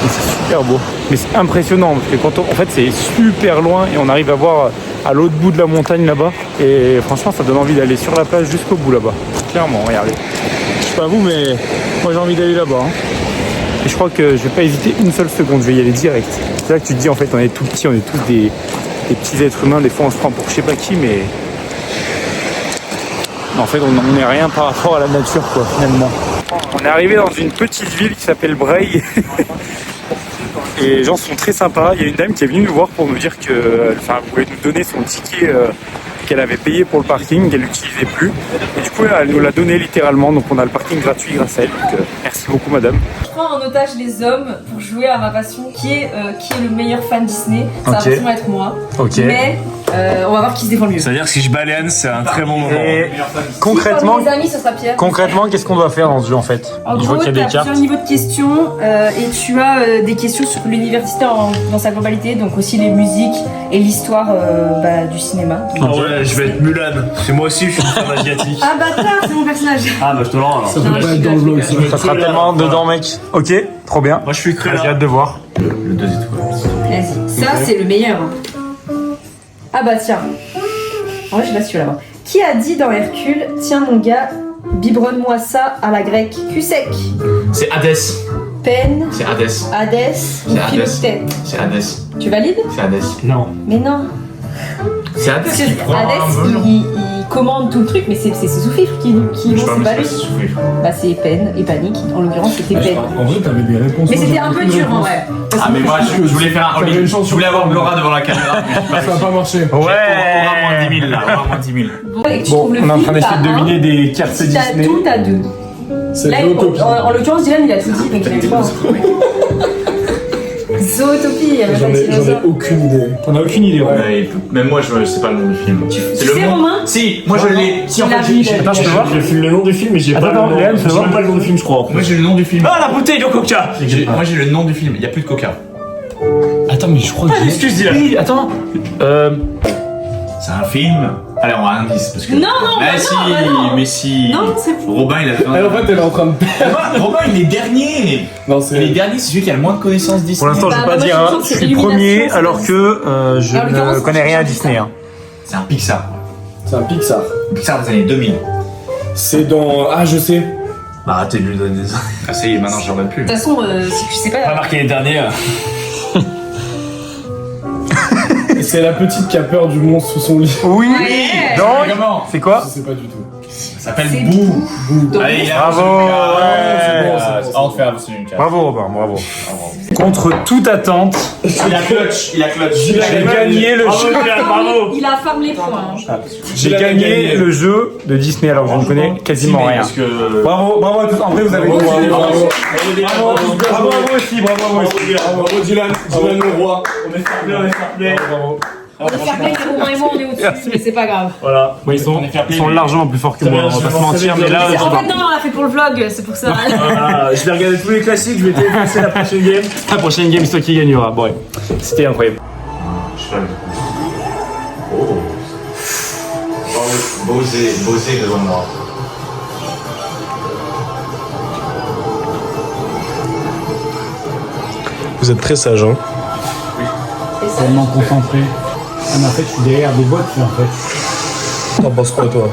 Mais c'est super beau. Mais c'est impressionnant parce que quand en fait c'est super loin et on arrive à voir à l'autre bout de la montagne là-bas. Et franchement ça donne envie d'aller sur la plage jusqu'au bout là-bas. Clairement, regardez. Je sais pas vous mais moi j'ai envie d'aller là-bas. Hein. Et je crois que je vais pas hésiter une seule seconde, je vais y aller direct. C'est là que tu te dis en fait on est tout petits, on est tous des petits êtres humains, des fois on se prend pour je sais pas qui mais en fait on n'est rien par rapport à la nature quoi finalement. On est arrivé dans une petite ville qui s'appelle Bray et les gens sont très sympas. Il y a une dame qui est venue nous voir pour nous dire que, enfin, elle voulait nous donner son ticket qu'elle avait payé pour le parking, qu'elle n'utilisait plus. Et du coup, elle nous l'a donné littéralement, donc on a le parking gratuit grâce à elle. Donc, merci beaucoup, madame. Je prends en otage les hommes pour jouer à ma passion, qui est le meilleur fan Disney. Ça va forcément être moi. Ok. Mais on va voir qui se défend le mieux. C'est-à-dire que si je baleine, c'est un très bon moment. Et Concrètement, mes amis, ce sera Pierre. concrètement, qu'est-ce qu'on doit faire dans ce jeu en fait? En Je gros, vois tu qu'il y a as des cartes. plusieurs niveaux de questions et tu as des questions sur l'université dans sa globalité, donc aussi les musiques et l'histoire du cinéma. Ah ouais, je vais être Mulan. C'est moi aussi, je suis une femme asiatique. Ah bâtard, c'est mon personnage. Ah bah je te le rends alors. Ça peut pas être dans le vlog, Ça sera tellement dedans, mec. Ok, trop bien. Moi je suis cru J'ai hâte de voir. Le 2 étoiles. Vas-y, ça c'est le meilleur. Ah bah tiens. En vrai, je l'ai là-bas. Qui a dit dans Hercule, tiens mon gars, biberonne-moi ça à la grecque, cul sec. C'est Hadès. Peine, C'est Hadès. Hadès, ou C'est Hadès. Philoctète. C'est Hadès. Tu valides? C'est Hadès. Non. Mais non. C'est Hadès Parce que qui prend un Hadès, vol. il commande tout le truc, mais c'est sous-fifre qui Je sais vont pas, se mais balader. c'est souffrir. Bah c'est peine et panique. En l'occurrence, c'était peine. En vrai, t'avais des réponses. Mais c'était un peu dur en vrai. Ah mais moi je voulais faire un all-in. Je voulais avoir Laura devant la caméra. Ça va pas marcher. Ouais. On aura moins 10 000 là. On aura moins 10 000. Et que tu Bon, trouves le on est en film, train d'essayer de t'as deviner un. des cartes Si t'as Disney. tout, t'as deux. C'est Là, Zootopie. en l'occurrence, Dylan il a tout dit, donc il a pas. Zootopie, il y avait pas J'en de ai dinosaures. aucune idée. On a aucune idée. Ouais. Ouais, même moi je sais pas le nom du film. C'est sais, Romain Si, moi je l'ai. Si en Il a fait vu, j'ai. Attends, je peux voir. J'ai le nom du film mais j'ai pas le nom. Léane, fais J'ai voir. même pas le nom du film je crois. Moi j'ai le nom du film. Ah la bouteille de coca. Moi j'ai le nom du film. Il y a plus de coca. Attends, mais je crois que j'ai. Excuse Dylan. Oui, attends. C'est un film. Allez, on va un indice parce que. Non, non, mais bah si, non, bah non. mais si. Non, c'est fou. Robin il a fait Ah, en fait, elle est en train de. Robin il est dernier. Non, Il est dernier, c'est celui qui a le moins de connaissances Disney. Pour l'instant, je Bah, vais pas moi, dire. je Hein. sens que Je c'est suis premier Illumination, alors c'est- que je En l'occurrence, ne connais rien à c'est Disney. Hein. C'est un Pixar. C'est un Pixar. Pixar des années 2000. C'est dans. Ah, je sais. Bah arrêtez de lui donner des. Ah ça y est, maintenant j'en donne plus. De toute façon, si je sais Pas pas. marqué les derniers. C'est la petite qui a peur du monstre sous son lit. Oui. Ouais. Donc, c'est quoi? Je sais pas du tout. Ça s'appelle Boo. Allez, il a Bravo. On fait absolument une carte. Bravo Robin, bravo. Contre toute attente, Il a clutch. j'ai gagné le jeu. Bravo. Il a farm les points. hein. J'ai gagné le jeu de Disney alors que je ne connais quasiment rien. Parce que... Bravo, bravo à tous. En vrai, vous avez Bravo, gagné. bravo. Bravo à vous aussi, bravo à vous aussi. Bravo Dylan, Dylan le roi. On est fair-play. Bravo. On est fair play, Romain et moi on est au-dessus, mais c'est pas grave. Voilà. Ouais, ils sont largement plus forts que moi, on va pas se mentir, mais là, En fait, non, on l'a fait pour le vlog, c'est pour ça. Voilà, je vais regarder tous les classiques, je vais télépasser la prochaine game. la prochaine game, c'est toi qui gagnera. Bon, ouais. C'était incroyable. Bosé devant moi. Vous êtes très sage, hein. Tellement concentré. Ah, mais en fait, je suis derrière des boîtes, en fait. T'en penses quoi, toi?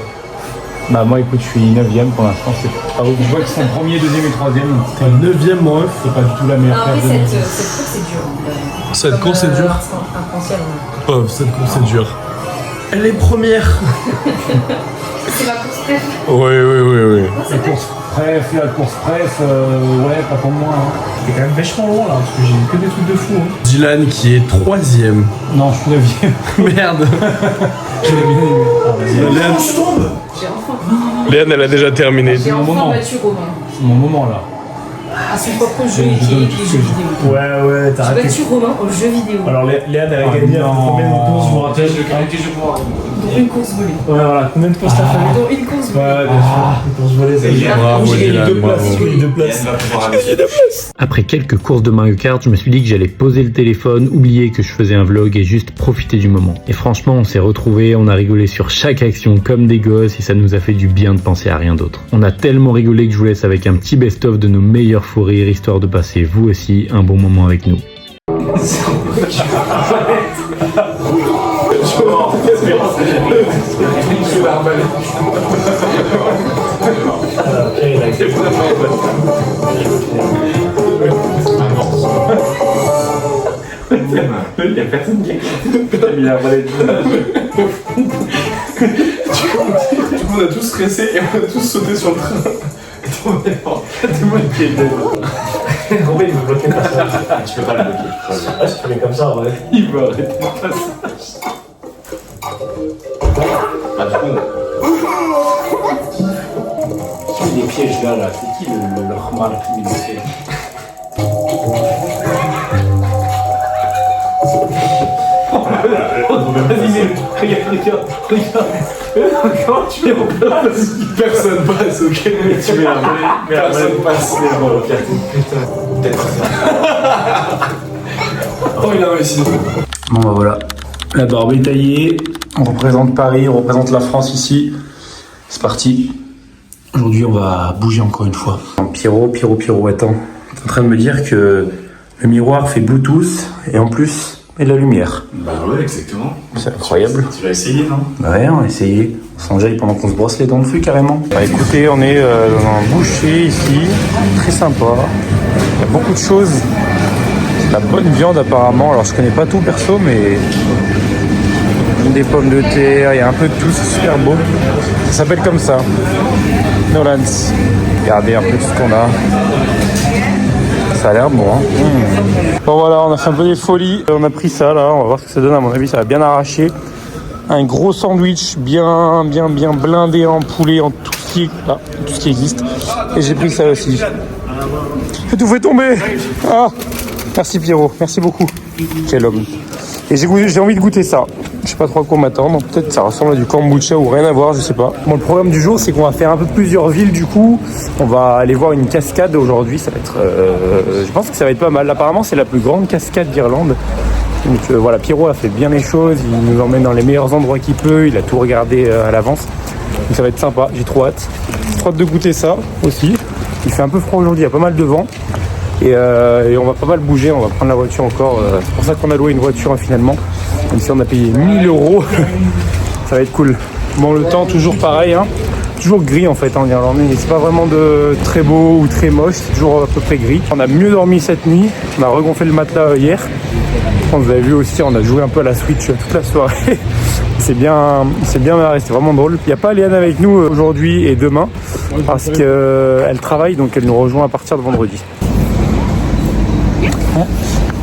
Bah, moi, écoute, je suis 9ème pour l'instant. C'est pas ouf. Je vois qu'ils sont premier, deuxième et troisième. T'es 9ème, mon ref. C'est pas du tout la meilleure Après, place de cette mon- course, c'est dur. Cette course, c'est dur. Oh, cette course, c'est dur. Elle est première. C'est ma course préf. Oui. La course presse, ouais, pas pour moi. Hein. T'es quand même vachement loin là, parce que j'ai que des trucs de fou. Hein. Dylan qui est 3ème. Non, je suis 9ème. Merde. Je l'ai bien aimé. Ah, vas-y. J'ai enfin. Léane, elle a déjà terminé. J'ai mon enfin moment. battu Romain. C'est mon moment là. À son propre jeu Je qui est donne les tout ce jeux que j'ai. vidéo. Ouais, t'as J'ai raté. battu Romain au jeu vidéo. Alors Léane, elle a Oh gagné non. combien de courses, je me rappelle. Dont une course volée. Ouais, voilà, combien de courses t'as fait? Dont une course volée. Ouais, bien sûr. Une course volée, c'est bien. Bravo, J'ai gagné Dylan, 2 places. bravo. J'ai gagné 2 places. Après quelques courses de Mario Kart, je me suis dit que j'allais poser le téléphone, oublier que je faisais un vlog et juste profiter du moment. Et franchement, on s'est retrouvés, on a rigolé sur chaque action comme des gosses et ça nous a fait du bien de penser à rien d'autre. On a tellement rigolé que je vous laisse avec un petit best-of de nos meilleurs fous rires, histoire de passer vous aussi un bon moment avec nous. Il y a personne qui a mis la volée. Du coup, on a tous stressé et on a tous sauté sur le train. Tout le pied de Combien il veut bloquer le passage? Tu peux pas le bloquer. Ah, je fais comme ça, ouais. Il veut arrêter le passage. Bah, du coup, Qui les pièges là, c'est qui le remarque qui met les pièges? Regarde. Comment tu es en place? Personne passe, ok? Tu mets la volée. Personne passe. Oh, il a réussi. Bon bah voilà, la barbe est taillée, on représente Paris, on représente la France ici. C'est parti. Aujourd'hui on va bouger encore une fois. Pierrot, attends. T'es en train de me dire que le miroir fait Bluetooth et en plus met de la lumière. bah ouais, exactement. C'est incroyable. Tu l'as essayé, non? Ouais, on va essayer. On s'enjaille pendant qu'on se brosse les dents dessus carrément. Bah écoutez, on est dans un boucher ici, très sympa. Il y a beaucoup de choses. La bonne viande apparemment, alors je connais pas tout perso, mais des pommes de terre, il y a un peu de tout, c'est super beau. Ça s'appelle comme ça, Nolans. Regardez un peu tout ce qu'on a. Ça a l'air bon, hein. Bon voilà, on a fait un peu des folies, on a pris ça là, on va voir ce que ça donne. À mon avis ça va bien arracher. Un gros sandwich bien blindé en poulet, en tout ce qui existe. Et j'ai pris ça aussi. J'ai tout fait tomber. Ah, merci Pierrot, merci beaucoup. Quel homme. Et j'ai envie de goûter ça. Je sais pas trop à quoi m'attendre. Peut-être ça ressemble à du kombucha ou rien à voir, je sais pas. Bon, le programme du jour, c'est qu'on va faire un peu plusieurs villes du coup. On va aller voir une cascade aujourd'hui. Ça va être, je pense que ça va être pas mal. Apparemment, c'est la plus grande cascade d'Irlande. Donc voilà, Pierrot a fait bien les choses. Il nous emmène dans les meilleurs endroits qu'il peut. Il a tout regardé à l'avance. Donc ça va être sympa. J'ai trop hâte. Trop hâte de goûter ça aussi. Il fait un peu froid aujourd'hui. Il y a pas mal de vent. Et on va pas mal bouger, on va prendre la voiture encore. C'est pour ça qu'on a loué une voiture finalement. Même si on a payé 1000 €. Ça va être cool. Bon, le temps toujours pareil, hein. Toujours gris en fait en Irlande. C'est pas vraiment de très beau ou très moche, c'est toujours à peu près gris. On a mieux dormi cette nuit. On a regonflé le matelas hier. pense que vous avez vu aussi, on a joué un peu à la Switch toute la soirée. C'est bien marré, c'est vraiment drôle. Il n'y a pas Léane avec nous aujourd'hui et demain parce qu'elle travaille, donc elle nous rejoint à partir de vendredi.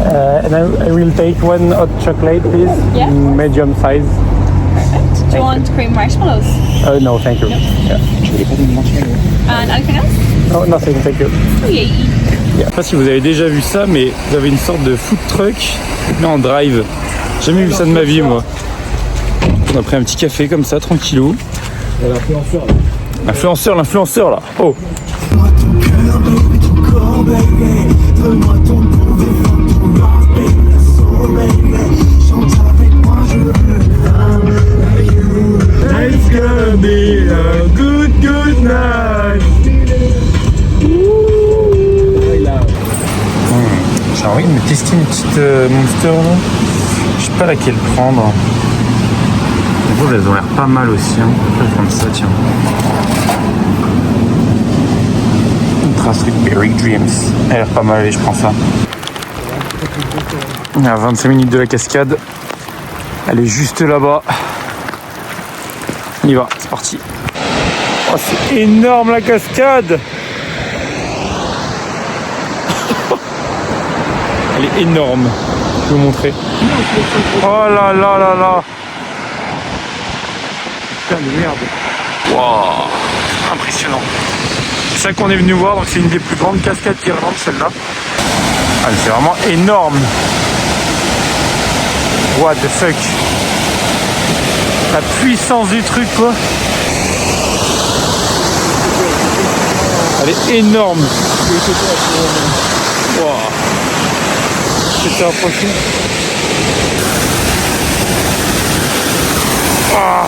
And I will take one hot chocolate, please, Yeah. medium size. Do you want cream marshmallows? No, thank you. Yeah. And anything else? No, nothing, thank you. Okay. Je sais pas si vous avez déjà vu ça, mais vous avez une sorte de food truck mais en drive. J'ai jamais vu ça de ma vie, moi. On a pris un petit café comme ça, tranquillou. L'influenceur là. Oh. It's gonna be a good night. J'ai envie de me tester une petite Monster là. Je sais pas laquelle prendre. Les elles ont l'air pas mal aussi. Hein. Je vais prendre ça, tiens. Ultra Sweet Berry Dreams. Elle a l'air pas mal, allez, je prends ça. On est à 25 minutes de la cascade. Elle est juste là-bas. On y va, c'est parti. Oh, c'est énorme la cascade. Elle est énorme. Je vais vous montrer. Oh là là là là. Putain de merde. Wow. Impressionnant. C'est ça qu'on est venu voir, donc c'est une des plus grandes cascades d'Irlande, celle-là. Ah, c'est vraiment énorme. What the fuck. La puissance du truc, quoi. Elle est énorme. Wow. C'était approché. Ah.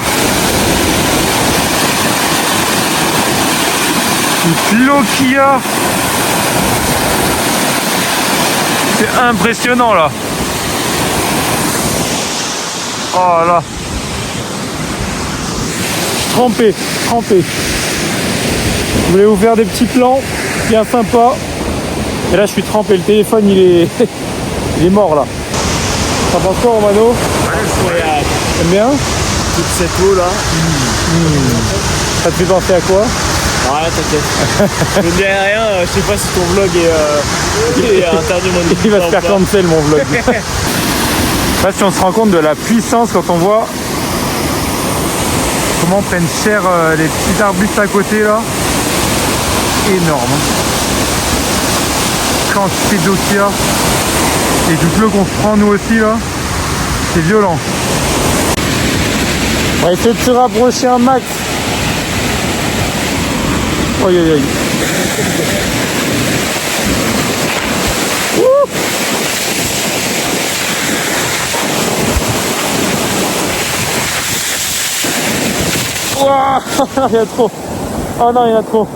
L'eau qu'il y a. C'est impressionnant là. Oh là. Trempé. Je voulais vous faire des petits plans bien sympas. Et là je suis trempé, le téléphone il est mort là. T'en penses quoi Romano? Incroyable. T'aimes bien? Toute cette eau là. Ça te fait penser à quoi? Ouais, t'inquiète. Je ne dis rien, je sais pas si ton vlog est interdit mon Il va se faire cancel mon vlog. Je sais pas si on se rend compte de la puissance quand on voit comment prennent cher les petits arbustes à côté là. Énorme. Quantité d'eau qu'il y a. Et toute l'eau qu'on se prend nous aussi là. C'est violent. On va essayer de se rapprocher un max. Aïe aïe aïe. Ouah, il y a trop. Oh non, il y en a trop.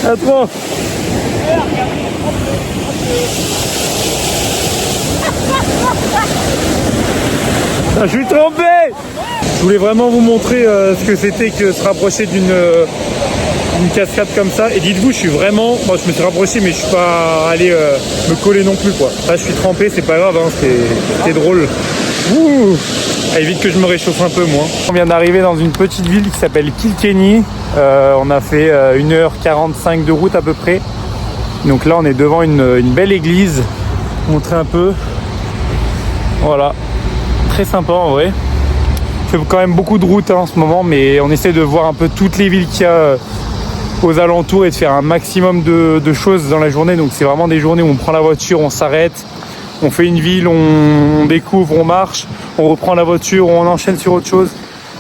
Il y en a trop. Je suis tombé. Je voulais vraiment vous montrer ce que c'était que se rapprocher d'une cascade comme ça. Et dites-vous, je suis vraiment... Bon, je me suis rapproché, mais je suis pas allé me coller non plus, quoi. Là, je suis trempé, c'est pas grave, hein, c'est drôle. Ouh. Ah, évite que je me réchauffe un peu, moi. On vient d'arriver dans une petite ville qui s'appelle Kilkenny. On a fait 1h45 de route à peu près. Donc là, on est devant une belle église. Montrer un peu. Voilà. Très sympa en vrai. Il fait quand même beaucoup de routes en ce moment, mais on essaie de voir un peu toutes les villes qu'il y a aux alentours et de faire un maximum de choses dans la journée. Donc c'est vraiment des journées où on prend la voiture, on s'arrête, on fait une ville, on découvre, on marche, on reprend la voiture, on enchaîne sur autre chose.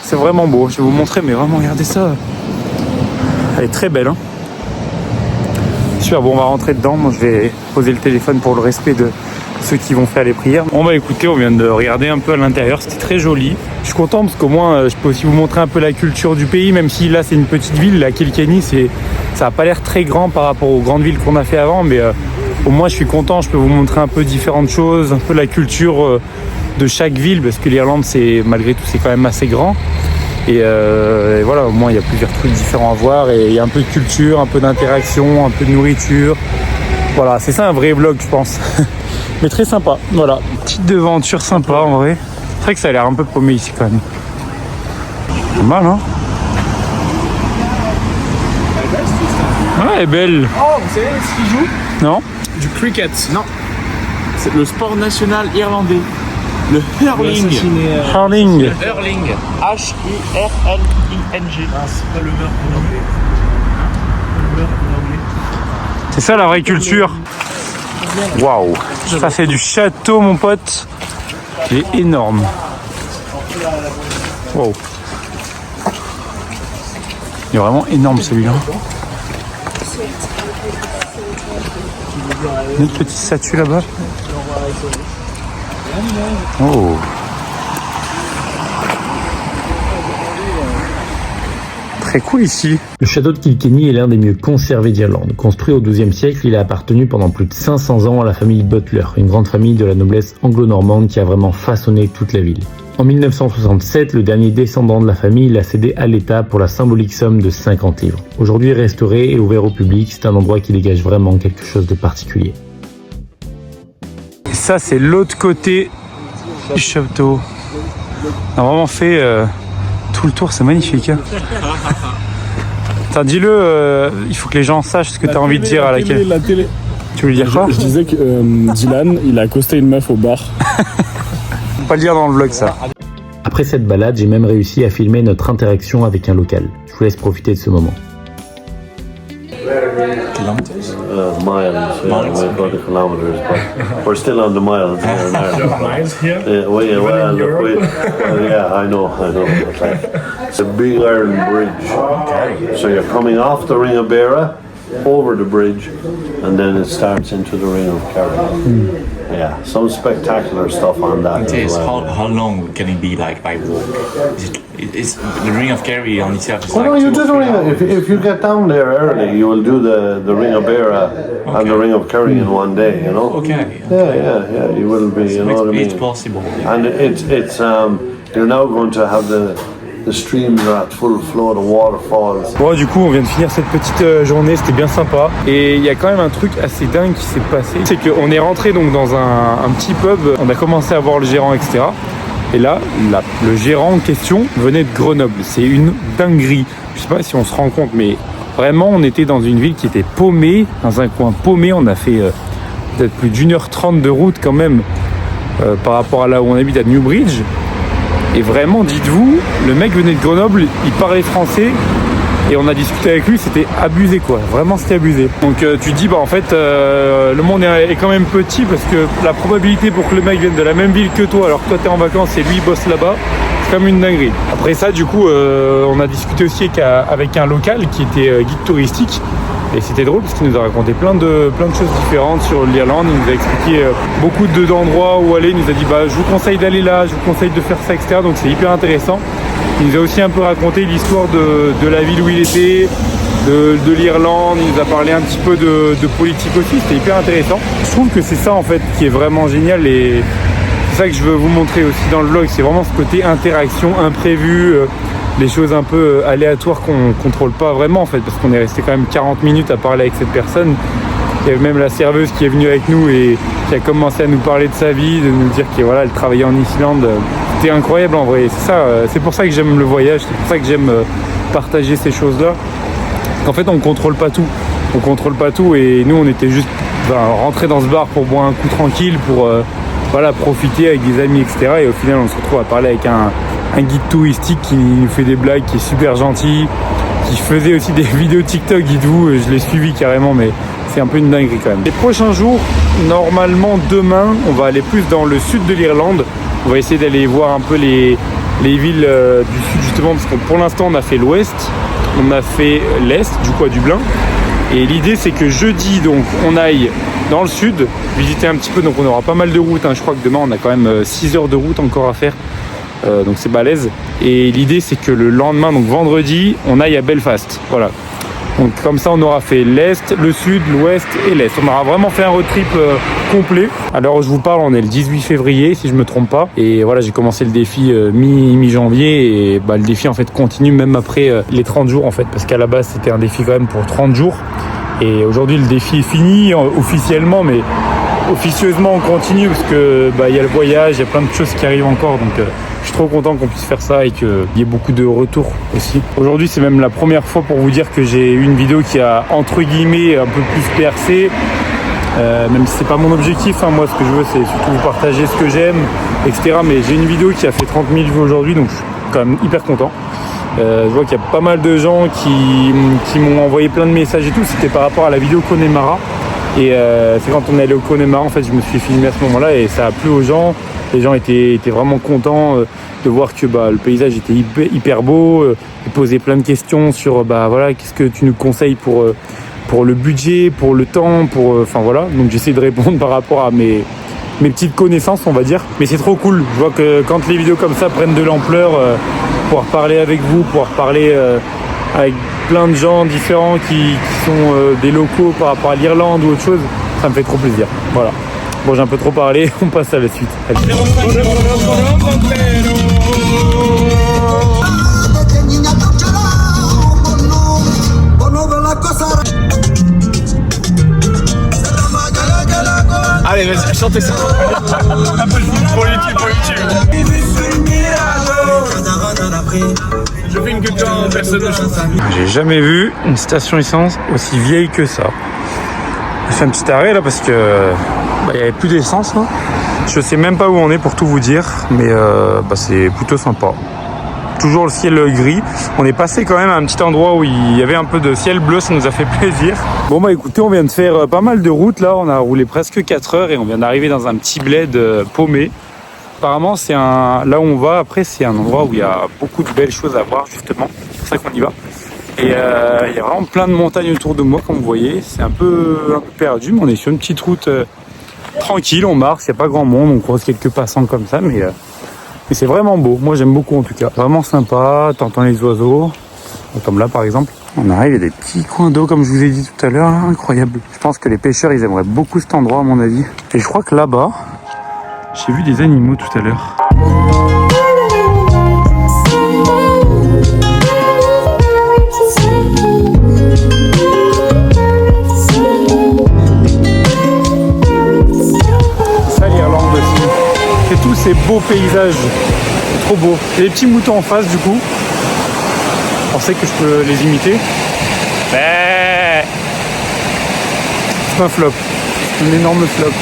C'est vraiment beau. Je vais vous montrer, mais vraiment regardez ça. Elle est très belle, hein. Super, bon on va rentrer dedans. Moi je vais poser le téléphone pour le respect de ceux qui vont faire les prières. Bon bah écoutez, on vient de regarder un peu à l'intérieur, c'était très joli. Je suis content parce qu'au moins je peux aussi vous montrer un peu la culture du pays, même si là c'est une petite ville, la Kilkenny, ça a pas l'air très grand par rapport aux grandes villes qu'on a fait avant, mais au moins je suis content, je peux vous montrer un peu différentes choses, un peu la culture de chaque ville, parce que l'Irlande c'est malgré tout c'est quand même assez grand. Et voilà, au moins il y a plusieurs trucs différents à voir et il y a un peu de culture, un peu d'interaction, un peu de nourriture. Voilà, c'est ça un vrai vlog, je pense. Mais très sympa, voilà. Petite devanture sympa en vrai. C'est vrai que ça a l'air un peu paumé ici quand même. Pas mal, hein? Ah, elle est belle. Oh, vous savez ce qu'ils jouent? Non? Du cricket. Non. C'est le sport national irlandais. Le hurling. Hurling. Le hurling. H-U-R-L-I-N-G. Ah, c'est pas le meurtre en anglais. Le meurtre en anglais. C'est ça la vraie culture. Waouh. Ça c'est du château mon pote. Il est énorme. Wow. Il est vraiment énorme celui-là. Une autre petite statue là-bas. Oh. Très cool ici. Le château de Kilkenny est l'un des mieux conservés d'Irlande. Construit au XIIe siècle, il a appartenu pendant plus de 500 ans à la famille Butler, une grande famille de la noblesse anglo-normande qui a vraiment façonné toute la ville. En 1967, le dernier descendant de la famille l'a cédé à l'État pour la symbolique somme de 50 livres. Aujourd'hui restauré et ouvert au public, c'est un endroit qui dégage vraiment quelque chose de particulier. Et ça c'est l'autre côté du château. On a vraiment fait tout le tour, c'est magnifique. Hein. Attends, dis-le, il faut que les gens sachent ce que tu as envie de dire à laquelle. La télé. Tu veux dire quoi? Je disais que Dylan, il a accosté une meuf au bar. Faut pas le dire dans le vlog ça. Après cette balade, j'ai même réussi à filmer notre interaction avec un local. Je vous laisse profiter de ce moment. Miles, yeah, we go to kilometers, but we're still on the miles here in Ireland. Miles here? Yeah, well, look, yeah, I know. It's a big iron bridge. Okay. So you're coming off the Ring of Beara, over the bridge, and then it starts into the Ring of Kerry. Yeah, some spectacular stuff on that. It is. How long can it be like by walk? Is the Ring of Kerry on itself? Well, no, you do the ring. If you get down there early, you will do the Ring of Beara and the Ring of Kerry in one day. You know. Okay. Yeah. You will be. You know what I mean? It's possible. And it's you're now going to have the streams are at full flow, the waterfalls. Bon, du coup, on vient de finir cette petite journée, c'était bien sympa. Et il y a quand même un truc assez dingue qui s'est passé. C'est qu'on est rentré donc dans un petit pub, on a commencé à voir le gérant, etc. Et là, le gérant en question venait de Grenoble. C'est une dinguerie. Je sais pas si on se rend compte, mais vraiment, on était dans une ville qui était paumée, dans un coin paumé. On a fait peut-être plus d'1h30 de route quand même par rapport à là où on habite à Newbridge. Et vraiment, dites-vous, le mec venait de Grenoble, il parlait français et on a discuté avec lui, c'était abusé quoi. Vraiment, c'était abusé. Donc tu te dis, bah en fait, le monde est quand même petit parce que la probabilité pour que le mec vienne de la même ville que toi, alors que toi t'es en vacances et lui il bosse là-bas, c'est comme une dinguerie. Après ça, du coup, on a discuté aussi avec un local qui était guide touristique. Et c'était drôle parce qu'il nous a raconté plein de choses différentes sur l'Irlande. Il nous a expliqué beaucoup d'endroits où aller. Il nous a dit je vous conseille d'aller là, je vous conseille de faire ça, etc. Donc c'est hyper intéressant. Il nous a aussi un peu raconté l'histoire de la ville où il était, de l'Irlande. Il nous a parlé un petit peu de politique aussi. C'était hyper intéressant. Je trouve que c'est ça en fait qui est vraiment génial et c'est ça que je veux vous montrer aussi dans le vlog. C'est vraiment ce côté interaction, imprévu. Les choses un peu aléatoires qu'on contrôle pas vraiment en fait parce qu'on est resté quand même 40 minutes à parler avec cette personne. Il y avait même la serveuse qui est venue avec nous et qui a commencé à nous parler de sa vie, de nous dire qu'elle elle travaillait en Islande. C'était incroyable en vrai, c'est ça, c'est pour ça que j'aime le voyage, c'est pour ça que j'aime partager ces choses-là. En fait on contrôle pas tout et nous on était juste rentrés dans ce bar pour boire un coup tranquille, pour profiter avec des amis, etc. Et au final on se retrouve à parler avec un guide touristique qui nous fait des blagues, qui est super gentil, qui faisait aussi des vidéos TikTok, dites-vous, je l'ai suivi carrément, mais c'est un peu une dinguerie quand même. Les prochains jours, normalement demain, on va aller plus dans le sud de l'Irlande. On va essayer d'aller voir un peu les villes du sud justement, parce que pour l'instant on a fait l'ouest, on a fait l'est, du coup à Dublin. Et l'idée c'est que jeudi, donc on aille dans le sud, visiter un petit peu, donc on aura pas mal de routes, Je crois que demain on a quand même 6 heures de route encore à faire. Donc c'est balèze. Et l'idée c'est que le lendemain, donc vendredi, on aille à Belfast. Voilà. Donc comme ça on aura fait l'Est, le Sud, l'Ouest et l'Est. On aura vraiment fait un road trip complet. Alors je vous parle, on est le 18 février si je me trompe pas. Et voilà, j'ai commencé le défi mi-janvier. Et le défi en fait continue même après les 30 jours en fait. Parce qu'à la base c'était un défi quand même pour 30 jours. Et aujourd'hui le défi est fini officiellement, mais officieusement on continue parce que y a le voyage, il y a plein de choses qui arrivent encore, donc je suis trop content qu'on puisse faire ça et qu'il y ait beaucoup de retours aussi. Aujourd'hui c'est même la première fois pour vous dire que j'ai eu une vidéo qui a entre guillemets un peu plus percé, même si c'est pas mon objectif, hein. Moi ce que je veux c'est surtout vous partager ce que j'aime, etc. Mais j'ai une vidéo qui a fait 30 000 vues aujourd'hui, donc je suis quand même hyper content. Je vois qu'il y a pas mal de gens qui m'ont envoyé plein de messages et tout, c'était par rapport à la vidéo Connemara. Et c'est quand on est allé au Connemara, en fait, je me suis filmé à ce moment-là et ça a plu aux gens. Les gens étaient vraiment contents de voir que le paysage était hyper beau. Ils posaient plein de questions sur voilà, qu'est-ce que tu nous conseilles pour le budget, pour le temps, enfin voilà. Donc j'essaie de répondre par rapport à mes petites connaissances, on va dire. Mais c'est trop cool. Je vois que quand les vidéos comme ça prennent de l'ampleur, pouvoir parler avec vous, pouvoir parler avec plein de gens différents qui sont des locaux par rapport à l'Irlande ou autre chose, ça me fait trop plaisir. Voilà. Bon, j'ai un peu trop parlé, on passe à la suite. Allez. Allez, vas-y, chantez ça. Un peu pour YouTube, Je fais une question en personne de chance. J'ai jamais vu une station essence aussi vieille que ça. J'ai fait un petit arrêt là parce que il n'y avait plus d'essence là. Je sais même pas où on est pour tout vous dire, mais c'est plutôt sympa. Toujours le ciel gris. On est passé quand même à un petit endroit où il y avait un peu de ciel bleu, ça nous a fait plaisir. Bon écoutez, on vient de faire pas mal de routes là, on a roulé presque 4 heures et on vient d'arriver dans un petit bled paumé. Apparemment c'est là où on va, après c'est un endroit où il y a beaucoup de belles choses à voir justement, c'est pour ça qu'on y va. Et il y a vraiment plein de montagnes autour de moi comme vous voyez, c'est un peu perdu, mais on est sur une petite route tranquille, on marche, il n'y a pas grand monde, on croise quelques passants comme ça, mais c'est vraiment beau, moi j'aime beaucoup en tout cas, vraiment sympa, t'entends les oiseaux, comme là par exemple. On arrive, il y a des petits coins d'eau comme je vous ai dit tout à l'heure, incroyable. Je pense que les pêcheurs ils aimeraient beaucoup cet endroit à mon avis. Et je crois que là-bas, j'ai vu des animaux tout à l'heure. Ça l'Irlande aussi. C'est tous ces beaux paysages, c'est trop beau. Il y a des petits moutons en face du coup. Vous pensez que je peux les imiter? C'est un flop, c'est un énorme flop.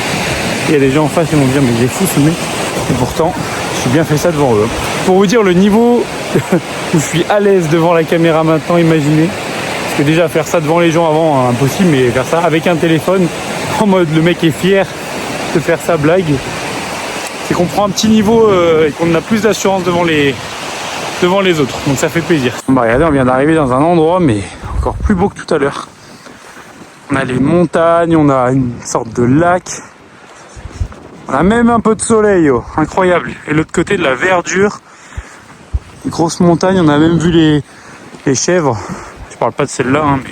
Il y a des gens en face qui vont me dire mais il est fou ce mec. Et pourtant, j'ai bien fait ça devant eux. Pour vous dire le niveau où je suis à l'aise devant la caméra maintenant, imaginez. Parce que déjà faire ça devant les gens avant, impossible, mais faire ça avec un téléphone, en mode le mec est fier de faire sa blague. C'est qu'on prend un petit niveau et qu'on a plus d'assurance devant les autres, donc ça fait plaisir. Regardez, on vient d'arriver dans un endroit mais encore plus beau que tout à l'heure. On a les montagnes, on a une sorte de lac, on a même un peu de soleil, incroyable. Et l'autre côté de la verdure, une grosse montagne, on a même vu les chèvres. Je parle pas de celle-là, mais...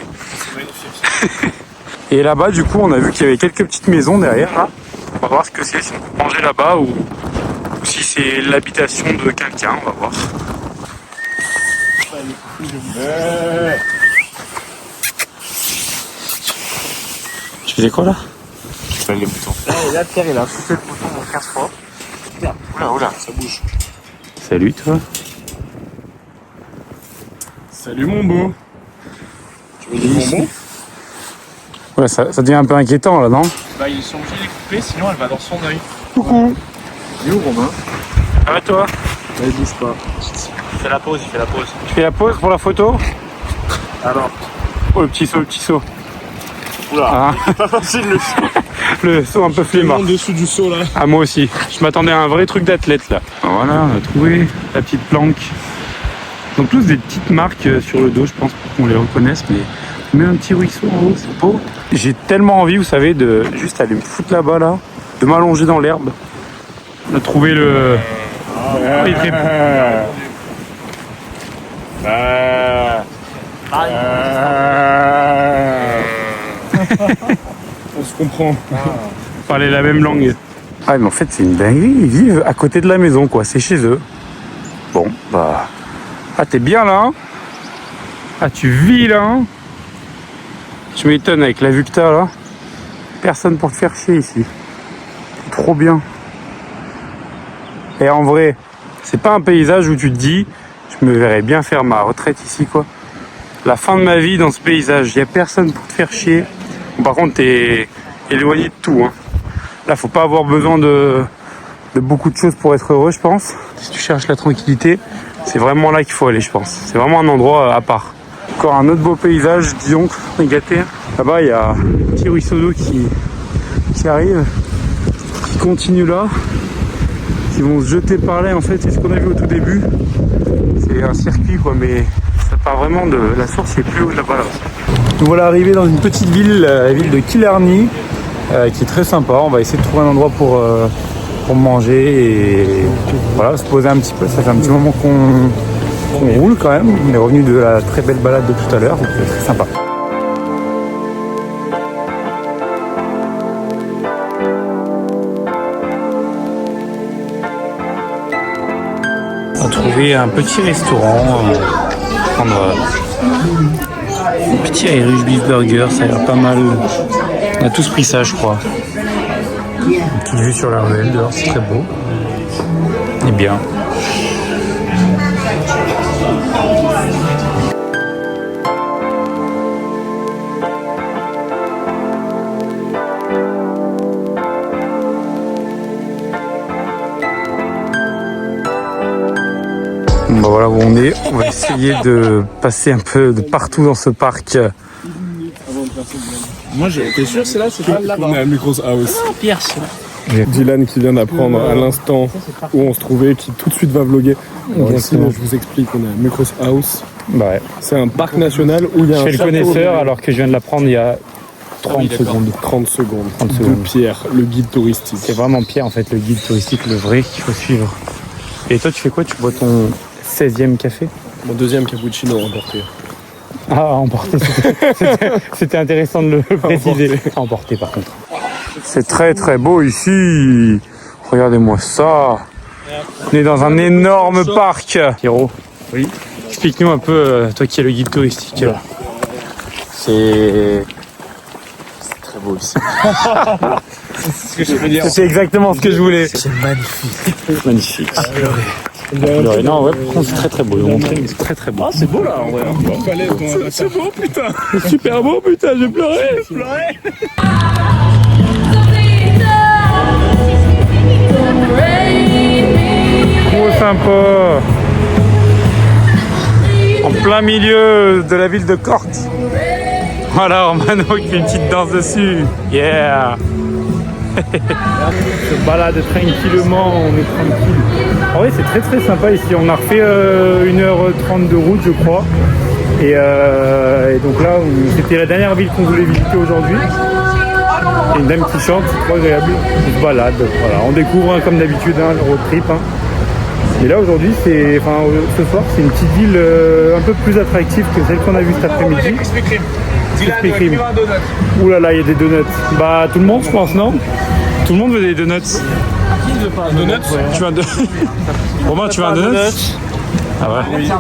Et là-bas du coup on a vu qu'il y avait quelques petites maisons derrière là. On va voir ce que c'est, si on peut manger là-bas ou si c'est l'habitation de quelqu'un, on va voir. Tu faisais quoi là? Je fais les boutons. Là, Pierre, il a poussé le bouton 15 fois. Oula, ça bouge. Salut toi. Salut mon beau. Tu veux des bonbons? Ouais, ça devient un peu inquiétant là, non? Ils sont obligés de les couper, sinon elle va dans son œil. Coucou. Il est où, Romain? Ça va toi? Il bouge pas. Fais la pause, fais la pause. Tu fais la pause pour la photo? Alors. Oh, le petit saut. Oula, c'est pas facile le saut. Le saut un peu flemmard. En dessous du saut là. Ah, moi aussi. Je m'attendais à un vrai truc d'athlète là. Voilà, on a trouvé la petite planque. Ils ont tous des petites marques sur le dos, je pense, pour qu'on les reconnaisse, mais on met un petit ruisseau en haut, c'est beau. J'ai tellement envie, vous savez, de juste aller me foutre là-bas, là, de m'allonger dans l'herbe. On a trouvé le... On se comprend. Parler la même langue. Ah mais en fait c'est une dinguerie, ils vivent à côté de la maison quoi, c'est chez eux. Bon bah... Ah t'es bien là hein? Ah tu vis là hein? Je m'étonne avec la vue que t'as là. Personne pour te faire chier ici. C'est trop bien. Et en vrai, c'est pas un paysage où tu te dis, je me verrais bien faire ma retraite ici quoi. La fin de ma vie dans ce paysage, il y a personne pour te faire chier. Par contre, t'es éloigné de tout. Hein. Là, faut pas avoir besoin de beaucoup de choses pour être heureux, je pense. Si tu cherches la tranquillité, c'est vraiment là qu'il faut aller, je pense. C'est vraiment un endroit à part. Encore un autre beau paysage, disons, gâté. Là-bas, il y a un petit ruisseau d'eau qui arrive, qui continue là, qui vont se jeter par là. En fait, c'est ce qu'on a vu au tout début. C'est un circuit, quoi, mais ça part vraiment de la source qui est plus haut là-bas. Là. Nous voilà arrivés dans une petite ville, la ville de Killarney, qui est très sympa. On va essayer de trouver un endroit pour manger et voilà, se poser un petit peu. Ça fait un petit moment qu'on roule quand même. On est revenu de la très belle balade de tout à l'heure, donc c'est très sympa. On a trouvé un petit restaurant, prendre un petit Irish Beef Burger, ça a l'air pas mal. On a tous pris ça, je crois. Une petite vue sur la ruelle dehors, c'est très beau. Et bien. Bon, voilà où on est. On va essayer de passer un peu de partout dans ce parc. Moi, t'es sûr, c'est là, c'est pas là-bas. On est à Micros House. Ah, Pierre, c'est là. Dylan qui vient d'apprendre à l'instant où on se trouvait, qui tout de suite va vlogger. Alors ici, je vous explique, on est à Micros House. Bah ouais. C'est un parc national où il y a je fais le connaisseur alors que je viens de l'apprendre il y a 30 secondes. 30 secondes. De Pierre, le guide touristique. C'est vraiment Pierre en fait, le guide touristique, le vrai qu'il faut suivre. Et toi, tu fais quoi? Tu bois ton 16e café? Mon deuxième cappuccino emporté. Ah, emporté. C'était intéressant de le préciser. Emporté par contre. C'est très très beau ici. Regardez-moi ça. On est dans un énorme parc. Pierrot, oui. Explique-nous un peu, toi qui es le guide touristique. C'est très beau ici. C'est ce que je veux dire. C'est exactement ce que je voulais. C'est magnifique. Magnifique. Non, ouais, par contre, c'est très très beau. Mais c'est très très beau. Ah, c'est beau là, en vrai. C'est beau, putain. C'est super beau, putain. J'ai pleuré. Trop sympa. En plein milieu de la ville de Cork. Voilà, Romano qui fait une petite danse dessus. Yeah. On se balade tranquillement, on est tranquille. En vrai, c'est très très sympa ici. On a refait 1h30 de route, je crois. Et donc là, c'était la dernière ville qu'on voulait visiter aujourd'hui. Il y a une dame qui chante, c'est trop agréable. On se balade, voilà. On découvre comme d'habitude le road trip. Et là aujourd'hui, ce soir, c'est une petite ville un peu plus attractive que celle qu'on a vue cet après-midi. Krispy Kreme. Ouh là là, il y a des donuts. Bah tout le monde, je pense, non? Tout le monde veut des donuts. Qui veut pas un donut? Tu veux un donut? Romain, tu veux un donut? Ah ouais. Oui.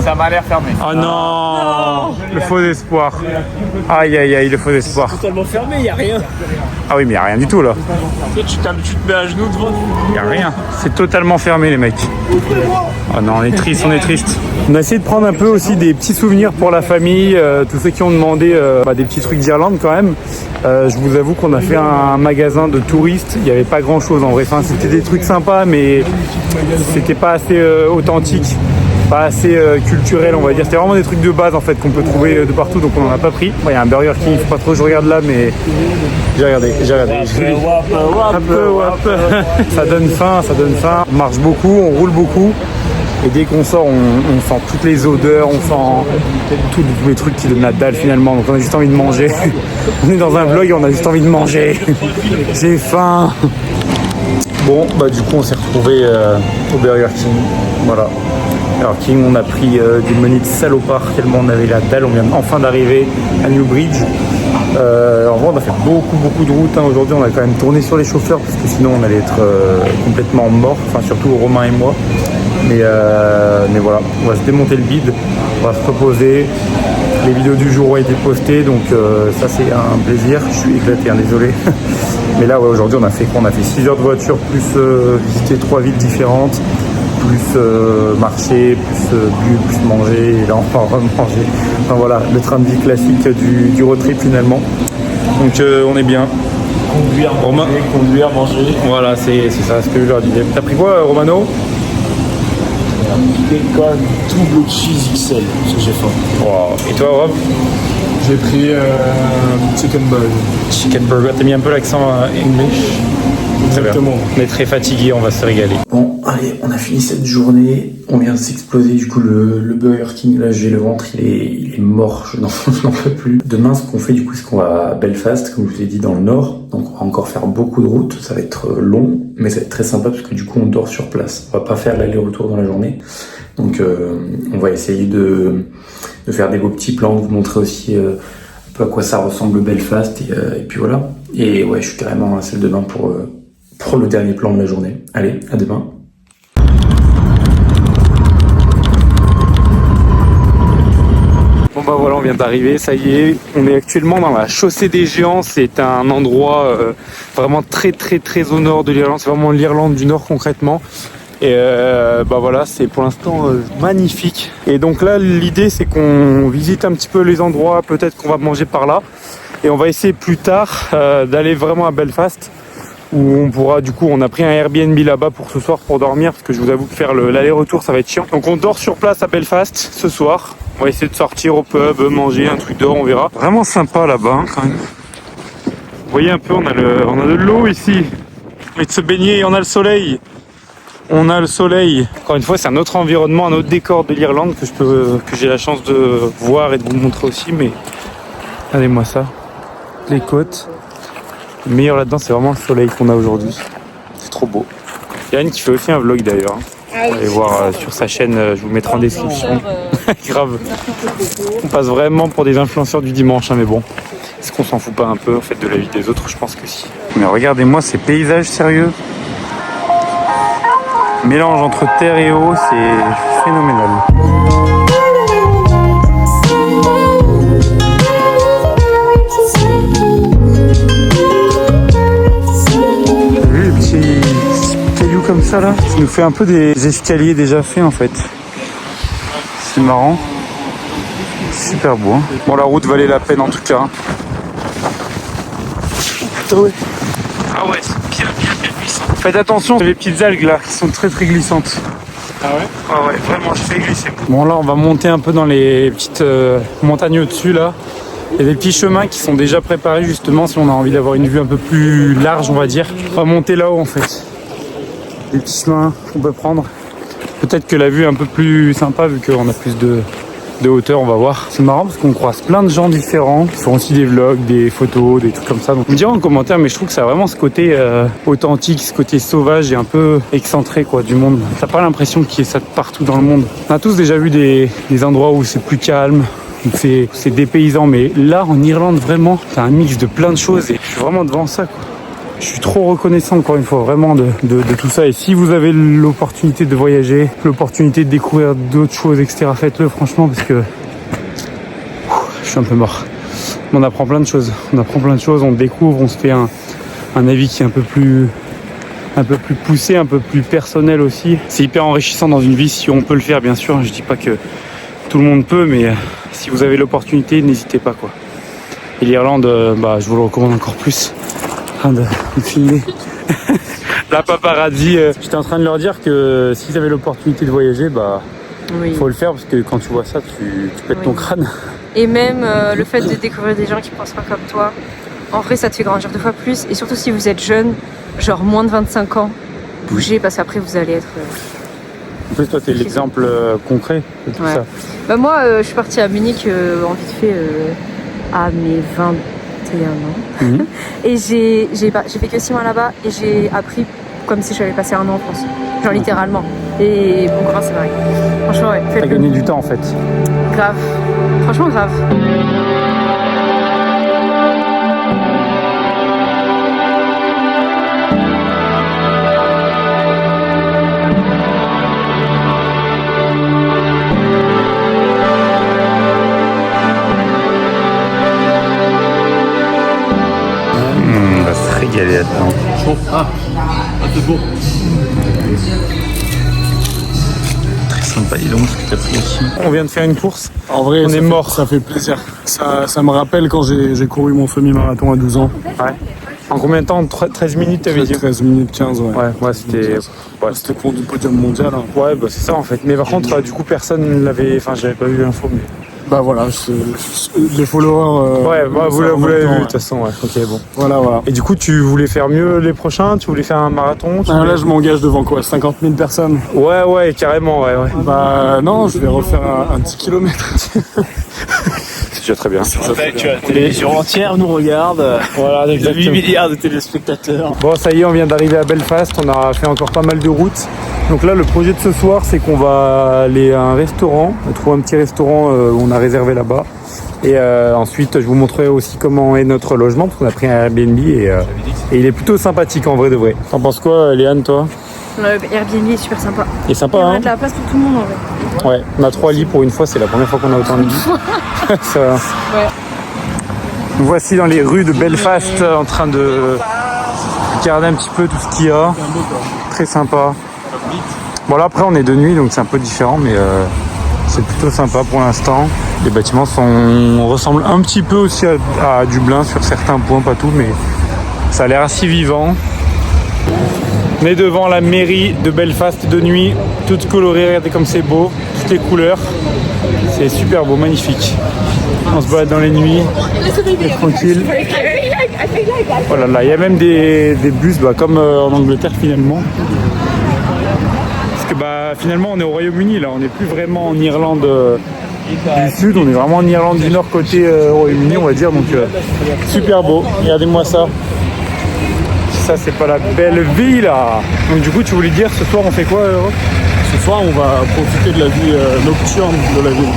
Ça m'a l'air fermé. Oh non, le faux espoir. Aïe aïe aïe, le faux espoir. C'est totalement fermé, il n'y a rien. Ah oui, mais il n'y a rien du tout là. Tu te mets à genoux devant. Il n'y a rien. C'est totalement fermé, les mecs. Oh non, on est triste, on est triste. On a essayé de prendre un peu aussi des petits souvenirs pour la famille, tous ceux qui ont demandé des petits trucs d'Irlande quand même. Je vous avoue qu'on a fait un magasin de touristes. Il n'y avait pas grand chose en vrai. Enfin, c'était des trucs sympas, mais c'était pas assez authentique. Pas assez culturel, on va dire. C'était vraiment des trucs de base en fait qu'on peut trouver de partout, donc on en a pas pris. Il y a un Burger King, faut pas trop que je regarde là, mais j'ai regardé. Ça donne faim. On marche beaucoup, on roule beaucoup. Et dès qu'on sort, on sent toutes les odeurs, on sent tous les trucs qui donnent la dalle finalement. Donc on a juste envie de manger. On est dans un vlog et on a juste envie de manger. J'ai faim. Bon, bah du coup on s'est retrouvé au Burger King. Voilà. Alors King, on a pris des menus de salopard tellement on avait la dalle. On vient enfin d'arriver à Newbridge. En vrai, on a fait beaucoup de route. Aujourd'hui, on a quand même tourné sur les chauffeurs parce que sinon on allait être complètement mort. Enfin, surtout Romain et moi. Mais voilà, on va se démonter le bide, on va se reposer, Les vidéos du jour ont été postées, donc ça c'est un plaisir. Je suis éclaté, hein, désolé. Mais là, ouais, aujourd'hui, on a fait quoi? On a fait 6 heures de voiture, plus visiter 3 villes différentes, plus marcher, plus bu, plus manger, et là on va manger. Enfin voilà, le train de vie classique du road trip finalement. Donc on est bien. Conduire, manger. Voilà, c'est ça ce que je leur disais. T'as pris quoi, Romano? Bacon double cheese XL, parce que j'ai faim. Wow. Et toi, Rob? J'ai pris chicken burger. Chicken burger, t'as mis un peu l'accent English? Exactement. On est très fatigué, on va se régaler. Bon, allez, on a fini cette journée. On vient de s'exploser du coup le Burger King. Là, j'ai le ventre, il est mort. Je n'en peux plus. Demain, ce qu'on fait du coup, c'est qu'on va à Belfast, comme je vous ai dit, dans le nord. Donc, on va encore faire beaucoup de routes. Ça va être long, mais ça va être très sympa parce que du coup, on dort sur place. On va pas faire l'aller-retour dans la journée. Donc, on va essayer de faire des beaux petits plans, vous montrer aussi un peu à quoi ça ressemble Belfast. Et puis voilà. Et ouais, je suis carrément à la salle de bain pour le dernier plan de la journée. Allez, à demain. Bon bah voilà, on vient d'arriver, ça y est. On est actuellement dans la chaussée des Géants. C'est un endroit vraiment très au nord de l'Irlande. C'est vraiment l'Irlande du Nord concrètement. Et bah voilà, c'est pour l'instant magnifique. Et donc là, l'idée c'est qu'on visite un petit peu les endroits. Peut-être qu'on va manger par là. Et on va essayer plus tard d'aller vraiment à Belfast, où on pourra, du coup, on a pris un Airbnb là-bas pour ce soir pour dormir, parce que je vous avoue que faire l'aller-retour ça va être chiant. Donc on dort sur place à Belfast ce soir. On va essayer de sortir au pub, manger un truc dehors, on verra. Vraiment sympa là-bas hein, quand même. Vous voyez un peu, on a de l'eau ici. Et de se baigner, on a le soleil. On a le soleil. Encore une fois, c'est un autre environnement, un autre décor de l'Irlande que j'ai la chance de voir et de vous montrer aussi. Mais regardez-moi ça, les côtes. Le meilleur là-dedans, c'est vraiment le soleil qu'on a aujourd'hui. C'est trop beau. Yann qui fait aussi un vlog d'ailleurs. Allez voir sur sa chaîne, je vous mettrai en description. Grave. On passe vraiment pour des influenceurs du dimanche, hein, mais bon. Est-ce qu'on s'en fout pas un peu en fait de la vie des autres? Je pense que si. Mais regardez-moi ces paysages sérieux. Mélange entre terre et eau, c'est phénoménal. Comme ça là, ça nous fait un peu des escaliers déjà faits en fait. C'est marrant. Super beau. Hein. Bon, la route valait la peine en tout cas. Ah ouais, c'est bien glissant. Faites attention, les petites algues là qui sont très glissantes. Ah ouais? Ah ouais, vraiment, je fais glisser. Bon là, on va monter un peu dans les petites montagnes au-dessus là. Il y a des petits chemins qui sont déjà préparés justement si on a envie d'avoir une vue un peu plus large, on va dire. On va monter là-haut en fait. Des petits chemins qu'on peut prendre. Peut-être que la vue est un peu plus sympa vu qu'on a plus de hauteur, on va voir. C'est marrant parce qu'on croise plein de gens différents qui font aussi des vlogs, des photos, des trucs comme ça. Donc vous me direz en commentaire, mais je trouve que ça a vraiment ce côté authentique, ce côté sauvage et un peu excentré quoi du monde. T'as pas l'impression qu'il y ait ça partout dans le monde. On a tous déjà vu des endroits où c'est plus calme, où c'est dépaysant, mais là en Irlande vraiment, c'est un mix de plein de choses et je suis vraiment devant ça quoi. Je suis trop reconnaissant encore une fois vraiment de tout ça et si vous avez l'opportunité de voyager, l'opportunité de découvrir d'autres choses etc, faites-le franchement parce que je suis un peu mort. On apprend plein de choses, on découvre, on se fait un avis qui est un peu plus poussé, un peu plus personnel aussi. C'est hyper enrichissant dans une vie si on peut le faire bien sûr, je dis pas que tout le monde peut mais si vous avez l'opportunité n'hésitez pas quoi. Et l'Irlande, je vous le recommande encore plus. De filmer la paparazzi. J'étais en train de leur dire que s'ils avaient l'opportunité de voyager, oui. Faut le faire parce que quand tu vois ça, tu pètes ton crâne. Et même le fait de découvrir des gens qui pensent pas comme toi, en vrai ça te fait grandir 2 fois plus. Et surtout si vous êtes jeune, genre moins de 25 ans, bougez parce qu'après vous allez être... En plus toi t'es l'exemple concret de tout ça. Moi je suis partie à Munich en vite fait à mes 21 ans. Et j'ai fait que 6 mois là-bas et j'ai appris comme si j'avais passé 1 an en France. Genre littéralement. Et bon courage c'est vrai. Franchement ouais. T'as gagné du temps en fait. Grave. Franchement grave. On va se régaler là-dedans. c'est beau. Très sympa, dis donc ce que t'as pris ici. On vient de faire une course. En vrai, on est mort. Ça fait plaisir. Ça me rappelle quand j'ai couru mon semi-marathon à 12 ans. Ouais. En combien de temps? 13 minutes, t'avais dit? 13 minutes 15, ouais. Ouais, c'était... C'était pour du podium mondial. Hein. Ouais, bah c'est ça en fait. Mais par contre, du coup, personne ne l'avait... Enfin, j'avais pas vu l'info, mais... Bah voilà, les followers... ouais, bah, vous l'avez vu de toute façon, ouais. Ok, bon. Voilà. Et du coup, tu voulais faire mieux les prochains? Tu voulais faire un marathon? Là, je m'engage devant quoi? 50 000 personnes? Ouais, carrément, ouais. Bah non, je vais refaire un petit kilomètre. C'est déjà très bien. En fait, tu as la télévision entière nous regarde. Voilà, 8 milliards de téléspectateurs. Bon, ça y est, on vient d'arriver à Belfast. On a fait encore pas mal de routes. Donc là, le projet de ce soir, c'est qu'on va aller à un restaurant, trouver un petit restaurant où on a réservé là-bas. Et ensuite, je vous montrerai aussi comment est notre logement, parce qu'on a pris un Airbnb et il est plutôt sympathique en vrai de vrai. T'en penses quoi, Léane, toi? Airbnb est super sympa. Il est sympa, Il y a hein? de la place pour tout le monde en vrai. Ouais, on a 3 lits pour une fois, c'est la première fois qu'on a autant de lits. Ça va. Ouais. Nous voici dans les rues de Belfast en train de regarder un petit peu tout ce qu'il y a. Très sympa. Bon là après on est de nuit donc c'est un peu différent mais c'est plutôt sympa pour l'instant. Les bâtiments ressemblent un petit peu aussi à Dublin sur certains points, pas tout, mais ça a l'air assez vivant. On est devant la mairie de Belfast de nuit, toute colorée, regardez comme c'est beau, toutes les couleurs. C'est super beau, magnifique. On se balade dans les nuits, c'est tranquille. Oh là là, il y a même des bus comme en Angleterre finalement. Parce que finalement on est au Royaume-Uni là, on n'est plus vraiment en Irlande du Sud, on est vraiment en Irlande du Nord côté Royaume-Uni on va dire. Donc super beau, regardez-moi ça. Ça c'est pas la belle vie là. Donc du coup tu voulais dire ce soir on fait quoi Ce soir on va profiter de la vie nocturne de la ville.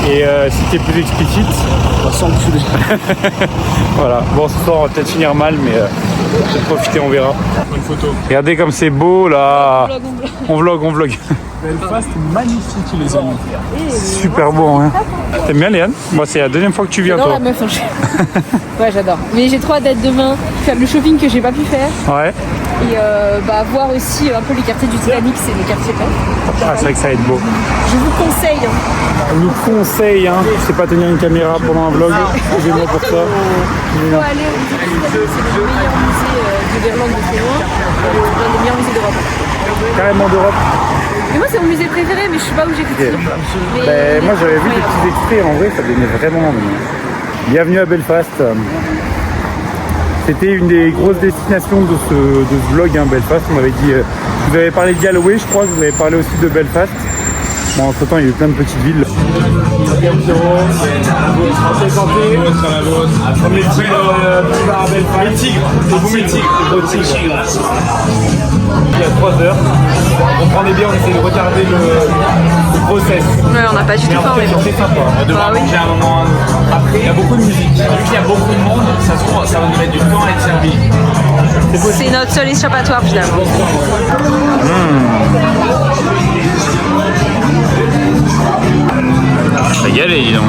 Et si t'es plus explicite, on va s'enculer. Voilà, bon ce soir on va peut-être finir mal mais peut-être profiter, on verra. Une photo. Regardez comme c'est beau là. On vlog. Belfast magnifique les amis. Super beau hein. T'aimes bien Léane? Moi c'est la deuxième fois que tu viens toi. J'adore la meuf. Ouais j'adore. Mais j'ai trop hâte d'être demain, faire le shopping que j'ai pas pu faire. Ouais. Et voir aussi un peu les quartiers du Titanic, c'est les quartiers top. Ah c'est vrai que ça va être beau. Je vous conseille. On nous conseille, c'est pas tenir une caméra pendant un vlog. Excusez-moi pour ça. Il faut aller au musée, c'est le meilleur musée d'Irlande de très loin, l'un des meilleurs musées d'Europe. Carrément d'Europe. Mais moi c'est mon musée préféré, mais je sais pas où j'ai fait ça. Moi j'avais vu des petits extraits, en vrai ça donnait vraiment envie. Bienvenue à Belfast. C'était une des grosses destinations de ce vlog, Belfast. On m'avait dit, vous avez parlé de Galway, je crois, vous avez parlé aussi de Belfast. Bon, entre temps, il y a eu plein de petites villes. Il y a 3 heures. On prenait bien, on essaie de regarder le process. Ouais, on n'a pas du tout faim, mais bon. C'est sympa. On va devoir manger un moment après. Il y a beaucoup de musique. Vu qu'il y a beaucoup de monde, ça se trouve, ça va nous mettre du temps à être servi. C'est notre seul échappatoire finalement. Régalé, dis donc.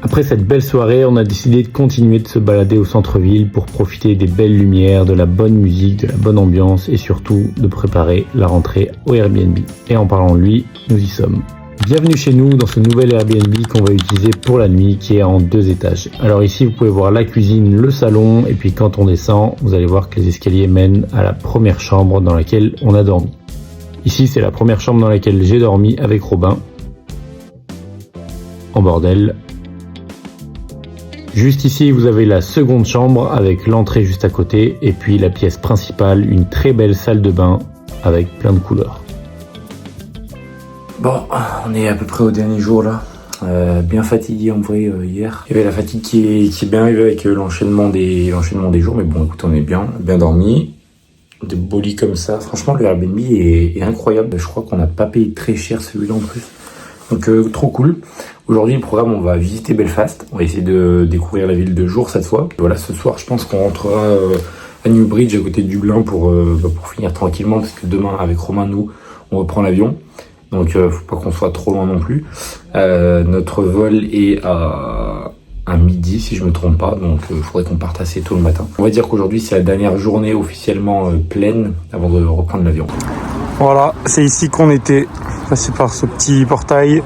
Après cette belle soirée, on a décidé de continuer de se balader au centre-ville pour profiter des belles lumières, de la bonne musique, de la bonne ambiance et surtout de préparer la rentrée au Airbnb. Et en parlant de lui, nous y sommes. Bienvenue chez nous dans ce nouvel Airbnb qu'on va utiliser pour la nuit qui est en 2 étages. Alors ici vous pouvez voir la cuisine, le salon et puis quand on descend, vous allez voir que les escaliers mènent à la première chambre dans laquelle on a dormi. Ici c'est la première chambre dans laquelle j'ai dormi avec Robin. En bordel. Juste ici, vous avez la seconde chambre avec l'entrée juste à côté et puis la pièce principale, une très belle salle de bain avec plein de couleurs. Bon, on est à peu près au dernier jour là. Bien fatigué en vrai hier. Il y avait la fatigue qui est bien arrivée avec l'enchaînement des jours, mais bon écoute, on est bien dormi. Des beaux lits comme ça. Franchement, le Airbnb est incroyable. Je crois qu'on n'a pas payé très cher celui-là en plus. Donc trop cool. Aujourd'hui, le programme, on va visiter Belfast. On va essayer de découvrir la ville de jour cette fois. Voilà, ce soir, je pense qu'on rentrera à Newbridge, à côté de Dublin, pour finir tranquillement, parce que demain, avec Romain, nous, on reprend l'avion. Donc, faut pas qu'on soit trop loin non plus. Notre vol est à midi, si je me trompe pas. Donc, il faudrait qu'on parte assez tôt le matin. On va dire qu'aujourd'hui, c'est la dernière journée officiellement pleine avant de reprendre l'avion. Voilà, c'est ici qu'on était. Passé par ce petit portail.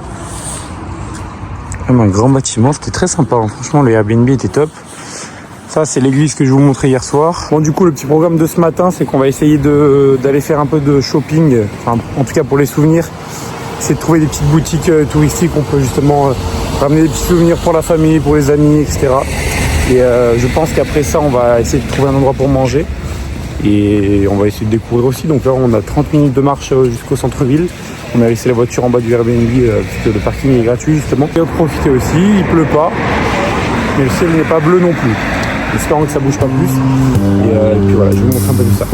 Même un grand bâtiment, c'était très sympa. Hein. Franchement, le Airbnb était top. Ça, c'est l'église que je vous montrais hier soir. Bon, du coup, le petit programme de ce matin, c'est qu'on va essayer d'aller faire un peu de shopping. Enfin, en tout cas, pour les souvenirs. C'est de trouver des petites boutiques touristiques. On peut justement ramener des petits souvenirs pour la famille, pour les amis, etc. Et je pense qu'après ça, on va essayer de trouver un endroit pour manger. Et on va essayer de découvrir aussi. Donc là, on a 30 minutes de marche jusqu'au centre-ville. On a laissé la voiture en bas du Airbnb puisque le parking est gratuit justement. Et on profiter aussi, il pleut pas, mais le ciel n'est pas bleu non plus. Espérons que ça bouge pas plus. Et puis voilà, je vais vous montrer un peu tout ça.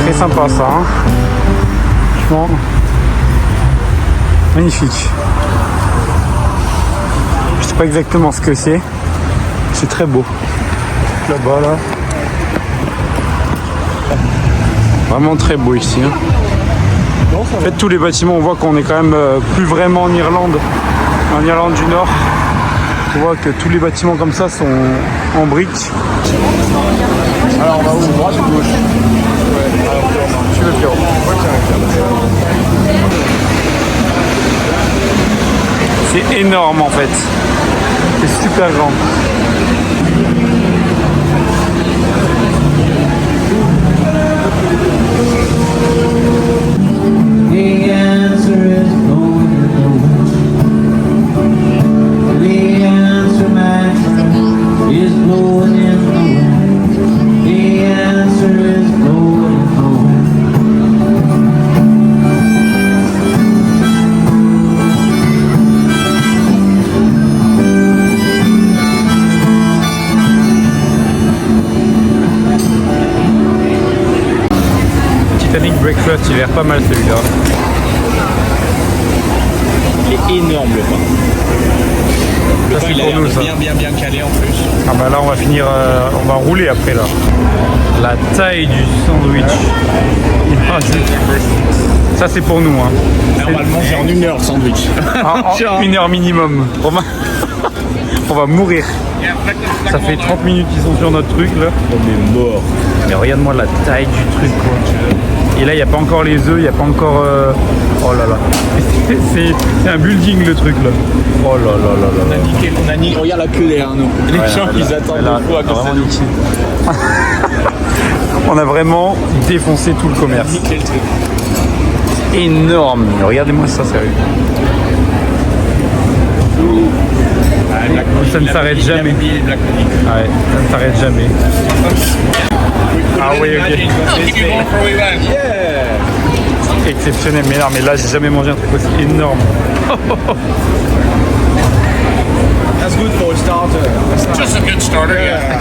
Très sympa ça, hein. Franchement. Magnifique. Je sais pas exactement ce que c'est. C'est très beau. Là-bas, là. Vraiment très beau ici. Hein. En fait, tous les bâtiments, on voit qu'on est quand même plus vraiment en Irlande du Nord. On voit que tous les bâtiments comme ça sont en briques. Alors, on va où, droite ou gauche? Tu veux Pierrot? C'est énorme en fait. C'est super grand. The answer is no. The answer, my friend, is no and no. The answer is no and no. Titanic Breakfast, il a l'air pas mal celui-là. Il est énorme le pain. Le Ça, pain, c'est il a pour l'air nous, ça. bien calé en plus. Ah bah là on va finir, on va rouler après là. La taille du sandwich. Ça c'est pour nous hein. Normalement c'est en 1 heure sandwich. En 1 heure minimum. On va mourir. Ça fait 30 minutes qu'ils sont sur notre truc là. On est mort. Mais regarde-moi la taille du truc quoi. Et là il n'y a pas encore les œufs, il n'y a pas encore... Oh là là. C'est un building le truc là. Oh là là là là. On a niqué. Regarde la queue derrière nous. Les gens ils attendent beaucoup à cause de nous. On a vraiment défoncé tout le commerce. Nickel le truc. Énorme. Regardez-moi ça sérieux. Ça ne s'arrête jamais. Ouais, ça ne s'arrête jamais. Ah oui, ok. Exceptionnel, mais non, mais là j'ai jamais mangé un truc aussi énorme. That's good for a starter. Just a good starter, yeah.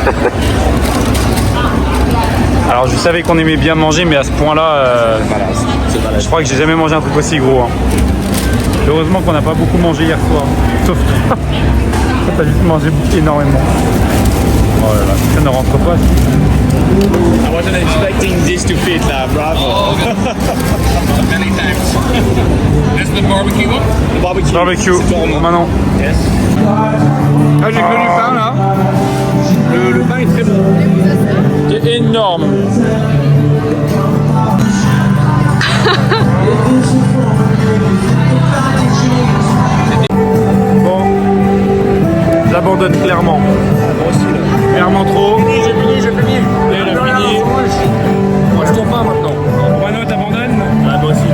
Alors je savais qu'on aimait bien manger, mais à ce point-là, je crois que j'ai jamais mangé un truc aussi gros. Hein. Heureusement qu'on n'a pas beaucoup mangé hier soir. Sauf toi. T'as juste mangé énormément. Oh là là, ça ne rentre pas. I wasn't expecting this to fit là, bravo. Many times. This is the barbecue one? The barbecue. Barbecue, maintenant. Yes. Ah, j'ai que du pain là. Le pain est très bon. C'est énorme. Bon, j'abandonne clairement. Moi aussi là. Clairement trop. J'ai fini. Et elle a fini. Moi je tourne pas maintenant. Mano, t'abandonnes? Ah, moi aussi.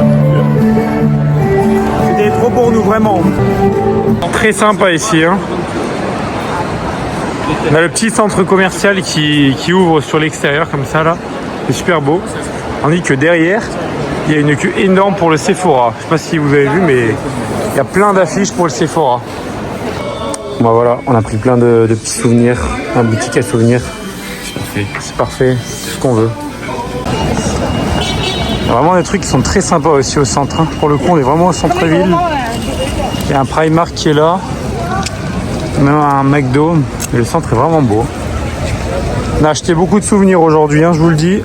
C'était trop pour nous, vraiment. Très sympa ici. Hein. On a le petit centre commercial qui ouvre sur l'extérieur comme ça là. C'est super beau. On dit que derrière, il y a une queue énorme pour le Sephora. Je sais pas si vous avez vu, mais il y a plein d'affiches pour le Sephora. Bon, voilà, on a pris plein de petits souvenirs, un boutique à souvenirs. C'est parfait, c'est ce qu'on veut. Vraiment des trucs qui sont très sympas aussi au centre. Hein. Pour le coup, on est vraiment au centre-ville. Il y a un Primark qui est là. Même un McDo. Et le centre est vraiment beau. On a acheté beaucoup de souvenirs aujourd'hui, hein, je vous le dis.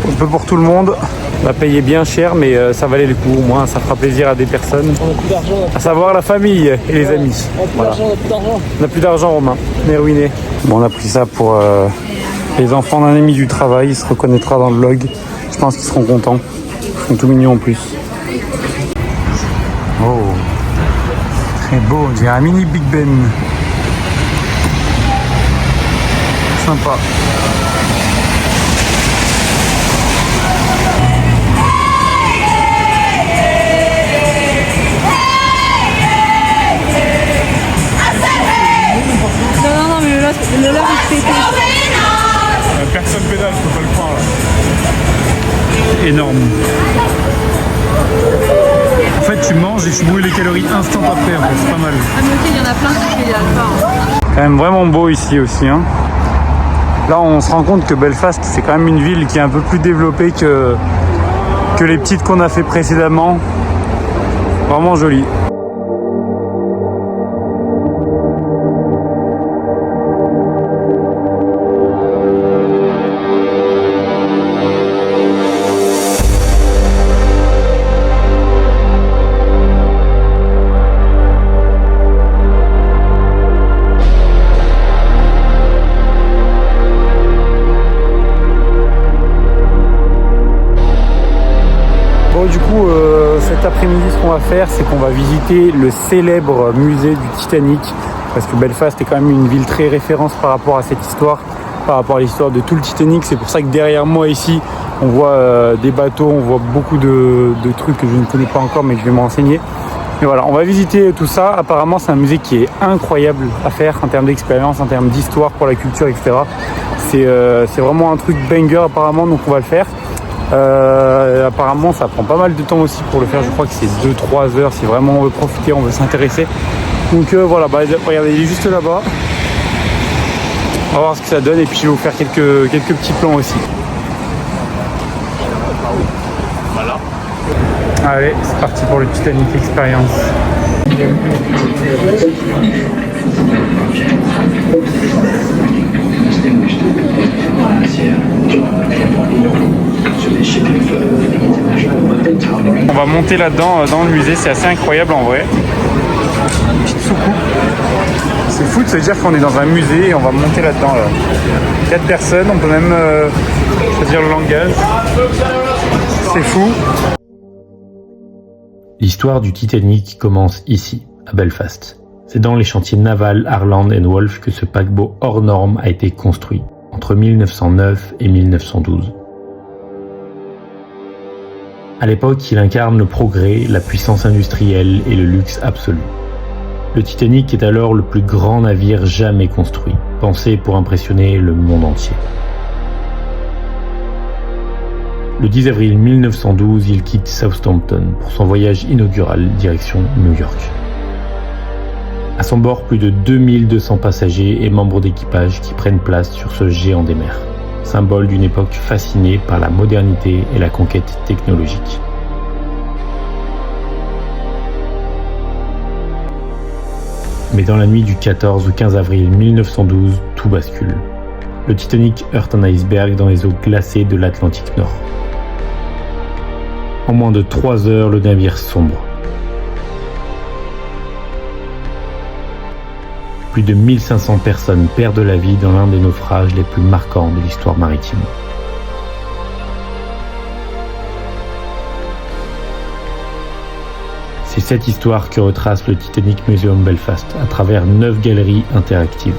Un peu pour tout le monde. On va payer bien cher, mais ça valait le coup. Au moins, ça fera plaisir à des personnes. À savoir la famille et les amis. Voilà. On n'a plus d'argent, Romain. On est ruiné. Bon, on a pris ça pour les enfants d'un ami du travail. Il se reconnaîtra dans le vlog. Je pense qu'ils seront contents. Ils sont tout mignons en plus. Oh, très beau. On dirait un mini Big Ben. Sympa. Non, mais le lave est pété. Personne pédale, je peux pas le croire là. Énorme. En fait, tu manges et tu brûles les calories instant après, en fait, c'est pas mal. Ah, mais ok, il y en a plein qui pédalent pas. Hein. Quand même vraiment beau ici aussi. Hein. Là, on se rend compte que Belfast, c'est quand même une ville qui est un peu plus développée que les petites qu'on a fait précédemment. Vraiment jolie. Du coup, cet après-midi, ce qu'on va faire, c'est qu'on va visiter le célèbre musée du Titanic, parce que Belfast est quand même une ville très référence par rapport à cette histoire, par rapport à l'histoire de tout le Titanic. C'est pour ça que derrière moi ici, on voit des bateaux, on voit beaucoup de trucs que je ne connais pas encore, mais que je vais me renseigner. Et voilà, on va visiter tout ça. Apparemment, c'est un musée qui est incroyable à faire en termes d'expérience, en termes d'histoire pour la culture, etc. C'est vraiment un truc banger apparemment, donc on va le faire. Apparemment ça prend pas mal de temps aussi pour le faire, je crois que c'est 2-3 heures si vraiment on veut profiter, on veut s'intéresser. Donc voilà, regardez, il est juste là-bas. On va voir ce que ça donne et puis je vais vous faire quelques petits plans aussi. Voilà. Allez, c'est parti pour le Titanic Experience. On va monter là-dedans dans le musée, c'est assez incroyable en vrai. Une petite soucoupe. C'est fou de se dire qu'on est dans un musée et on va monter là-dedans. Là. 4 personnes, on peut même choisir le langage. C'est fou. L'histoire du Titanic commence ici, à Belfast. C'est dans les chantiers navals Harland & Wolff que ce paquebot hors norme a été construit, entre 1909 et 1912. À l'époque, il incarne le progrès, la puissance industrielle et le luxe absolu. Le Titanic est alors le plus grand navire jamais construit, pensé pour impressionner le monde entier. Le 10 avril 1912, il quitte Southampton pour son voyage inaugural direction New York. À son bord, plus de 2200 passagers et membres d'équipage qui prennent place sur ce géant des mers, symbole d'une époque fascinée par la modernité et la conquête technologique. Mais dans la nuit du 14 au 15 avril 1912, tout bascule. Le Titanic heurte un iceberg dans les eaux glacées de l'Atlantique Nord. En moins de 3 heures, le navire sombre. Plus de 1500 personnes perdent la vie dans l'un des naufrages les plus marquants de l'histoire maritime. C'est cette histoire que retrace le Titanic Museum Belfast à travers 9 galeries interactives.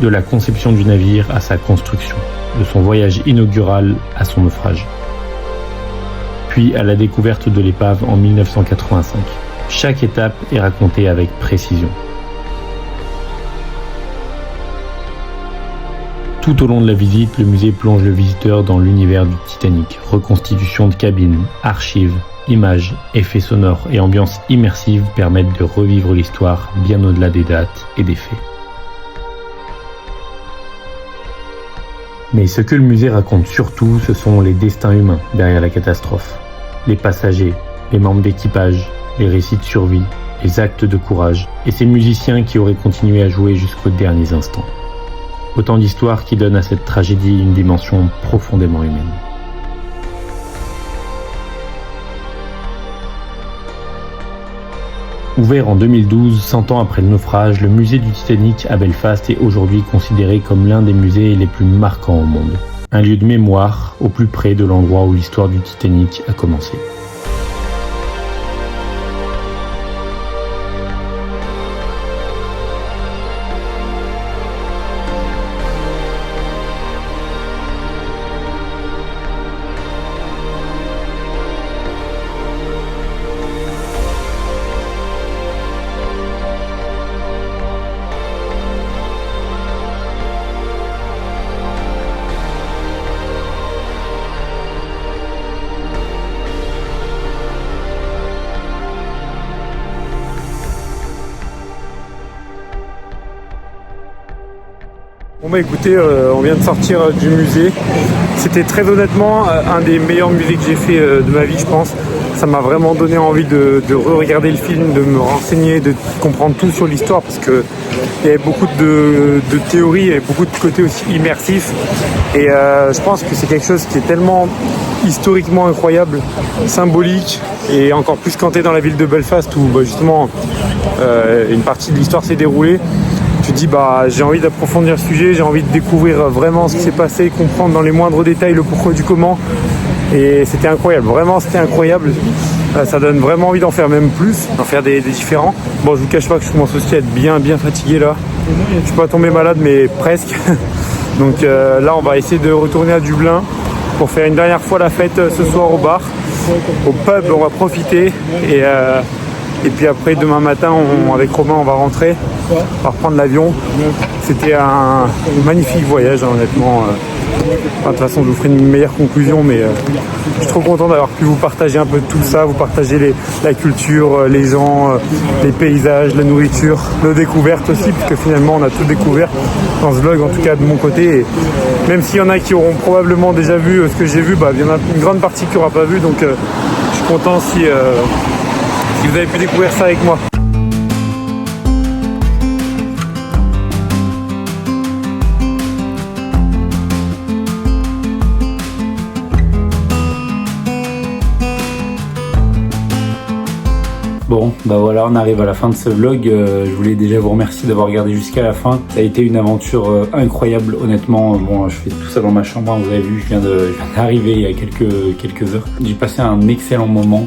De la conception du navire à sa construction, de son voyage inaugural à son naufrage, puis à la découverte de l'épave en 1985. Chaque étape est racontée avec précision. Tout au long de la visite, le musée plonge le visiteur dans l'univers du Titanic. Reconstitution de cabines, archives, images, effets sonores et ambiances immersives permettent de revivre l'histoire bien au-delà des dates et des faits. Mais ce que le musée raconte surtout, ce sont les destins humains derrière la catastrophe. Les passagers, les membres d'équipage, les récits de survie, les actes de courage et ces musiciens qui auraient continué à jouer jusqu'aux derniers instants. Autant d'histoires qui donnent à cette tragédie une dimension profondément humaine. Ouvert en 2012, 100 ans après le naufrage, le musée du Titanic à Belfast est aujourd'hui considéré comme l'un des musées les plus marquants au monde. Un lieu de mémoire au plus près de l'endroit où l'histoire du Titanic a commencé. Bon bah écoutez, on vient de sortir du musée. C'était très honnêtement un des meilleurs musées que j'ai fait de ma vie, je pense. Ça m'a vraiment donné envie de re-regarder le film, de me renseigner, de comprendre tout sur l'histoire, parce qu'il y avait beaucoup de théories et beaucoup de côtés aussi immersifs. Et je pense que c'est quelque chose qui est tellement historiquement incroyable, symbolique, et encore plus quand tu es dans la ville de Belfast où justement une partie de l'histoire s'est déroulée. Tu te dis j'ai envie d'approfondir le sujet, j'ai envie de découvrir vraiment ce qui s'est passé, comprendre dans les moindres détails le pourquoi du comment. Et c'était incroyable, vraiment c'était incroyable. Ça donne vraiment envie d'en faire même plus, d'en faire des différents. Bon, je vous cache pas que je commence aussi à être bien fatigué là. Je suis pas tombé malade mais presque. Donc là on va essayer de retourner à Dublin pour faire une dernière fois la fête ce soir au bar. Au pub on va profiter et puis après demain matin avec Romain on va rentrer, on va reprendre l'avion. C'était un magnifique voyage honnêtement. De toute façon je vous ferai une meilleure conclusion, mais je suis trop content d'avoir pu vous partager un peu tout ça, vous partager la culture, les gens, les paysages, la nourriture, nos découvertes aussi, puisque finalement on a tout découvert dans ce vlog, en tout cas de mon côté. Et même s'il y en a qui auront probablement déjà vu ce que j'ai vu, il y en a une grande partie qui n'aura pas vu, donc je suis content si vous avez pu découvrir ça avec moi. Bon, voilà, on arrive à la fin de ce vlog. Je voulais déjà vous remercier d'avoir regardé jusqu'à la fin. Ça a été une aventure incroyable, honnêtement. Bon, je fais tout ça dans ma chambre, vous avez vu, je viens d'arriver il y a quelques heures. J'ai passé un excellent moment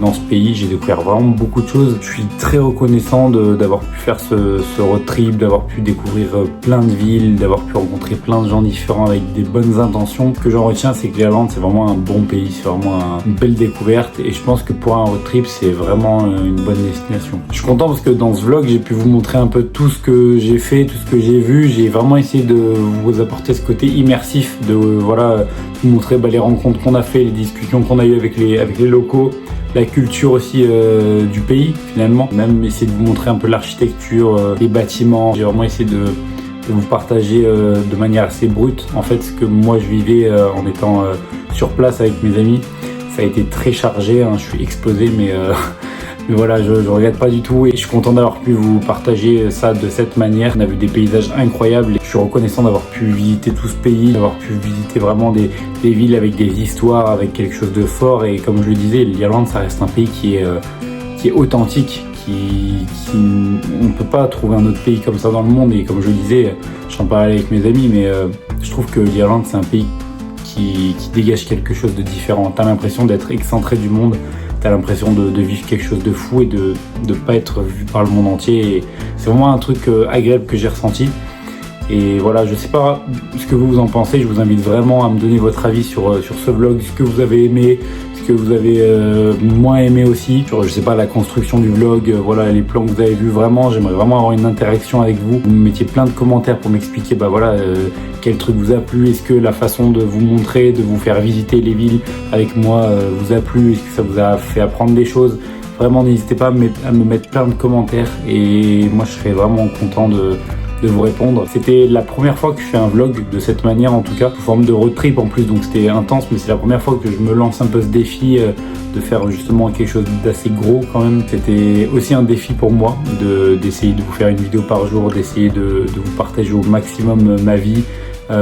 dans ce pays, j'ai découvert vraiment beaucoup de choses. Je suis très reconnaissant d'avoir pu faire ce road trip, d'avoir pu découvrir plein de villes, d'avoir pu rencontrer plein de gens différents avec des bonnes intentions. Ce que j'en retiens, c'est que l'Irlande, c'est vraiment un bon pays, c'est vraiment une belle découverte. Et je pense que pour un road trip, c'est vraiment une bonne destination. Je suis content parce que dans ce vlog, j'ai pu vous montrer un peu tout ce que j'ai fait, tout ce que j'ai vu. J'ai vraiment essayé de vous apporter ce côté immersif, de vous montrer les rencontres qu'on a fait, les discussions qu'on a eues avec les locaux, la culture aussi du pays finalement. Même essayer de vous montrer un peu l'architecture, les bâtiments. J'ai vraiment essayé de vous partager de manière assez brute en fait ce que moi je vivais en étant sur place avec mes amis. Ça a été très chargé, je suis explosé, mais Mais voilà, je regrette pas du tout et je suis content d'avoir pu vous partager ça de cette manière. On a vu des paysages incroyables et je suis reconnaissant d'avoir pu visiter tout ce pays, d'avoir pu visiter vraiment des villes avec des histoires, avec quelque chose de fort. Et comme je le disais, l'Irlande, ça reste un pays qui est authentique, on ne peut pas trouver un autre pays comme ça dans le monde. Et comme je le disais, j'en parlais avec mes amis, mais je trouve que l'Irlande, c'est un pays qui dégage quelque chose de différent. T'as l'impression d'être excentré du monde, t'as l'impression de vivre quelque chose de fou et de ne pas être vu par le monde entier. Et c'est vraiment un truc agréable que j'ai ressenti. Et voilà, je sais pas ce que vous en pensez, je vous invite vraiment à me donner votre avis sur ce vlog, ce que vous avez aimé, ce que vous avez moins aimé aussi. Sur, je sais pas, la construction du vlog, voilà, les plans que vous avez vus, vraiment, j'aimerais vraiment avoir une interaction avec vous. Vous me mettiez plein de commentaires pour m'expliquer, bah voilà, quel truc vous a plu, est-ce que la façon de vous montrer, de vous faire visiter les villes avec moi vous a plu, est-ce que ça vous a fait apprendre des choses. Vraiment, n'hésitez pas à me mettre plein de commentaires et moi je serais vraiment content de vous répondre. C'était la première fois que je fais un vlog de cette manière, en tout cas, sous forme de road trip en plus, donc c'était intense, mais c'est la première fois que je me lance un peu ce défi de faire justement quelque chose d'assez gros quand même. C'était aussi un défi pour moi d'essayer de vous faire une vidéo par jour, d'essayer de vous partager au maximum ma vie,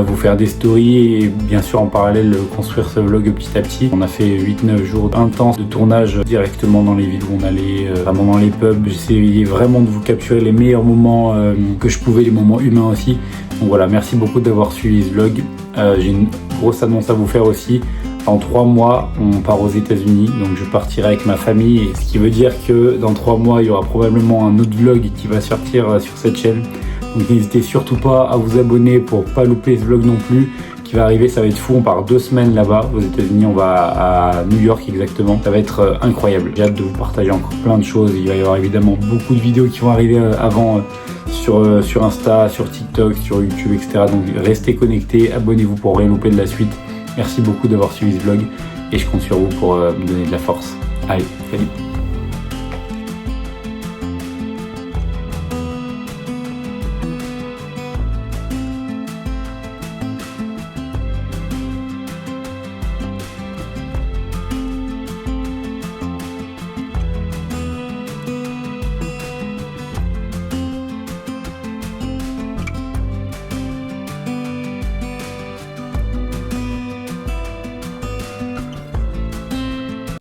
vous faire des stories et bien sûr en parallèle construire ce vlog petit à petit. On a fait 8-9 jours intenses de tournage directement dans les villes où on allait, vraiment dans les pubs. J'essayais vraiment de vous capturer les meilleurs moments que je pouvais, les moments humains aussi. Donc voilà, merci beaucoup d'avoir suivi ce vlog. J'ai une grosse annonce à vous faire aussi. En 3 mois, on part aux États-Unis, donc je partirai avec ma famille, et ce qui veut dire que dans 3 mois, il y aura probablement un autre vlog qui va sortir sur cette chaîne. Donc n'hésitez surtout pas à vous abonner pour pas louper ce vlog non plus, qui va arriver, ça va être fou. On part 2 semaines là-bas aux États-Unis, on va à New York exactement. Ça va être incroyable. J'ai hâte de vous partager encore plein de choses. Il va y avoir évidemment beaucoup de vidéos qui vont arriver avant sur Insta, sur TikTok, sur YouTube, etc. Donc restez connectés, abonnez-vous pour rien louper de la suite. Merci beaucoup d'avoir suivi ce vlog et je compte sur vous pour me donner de la force. Allez, salut!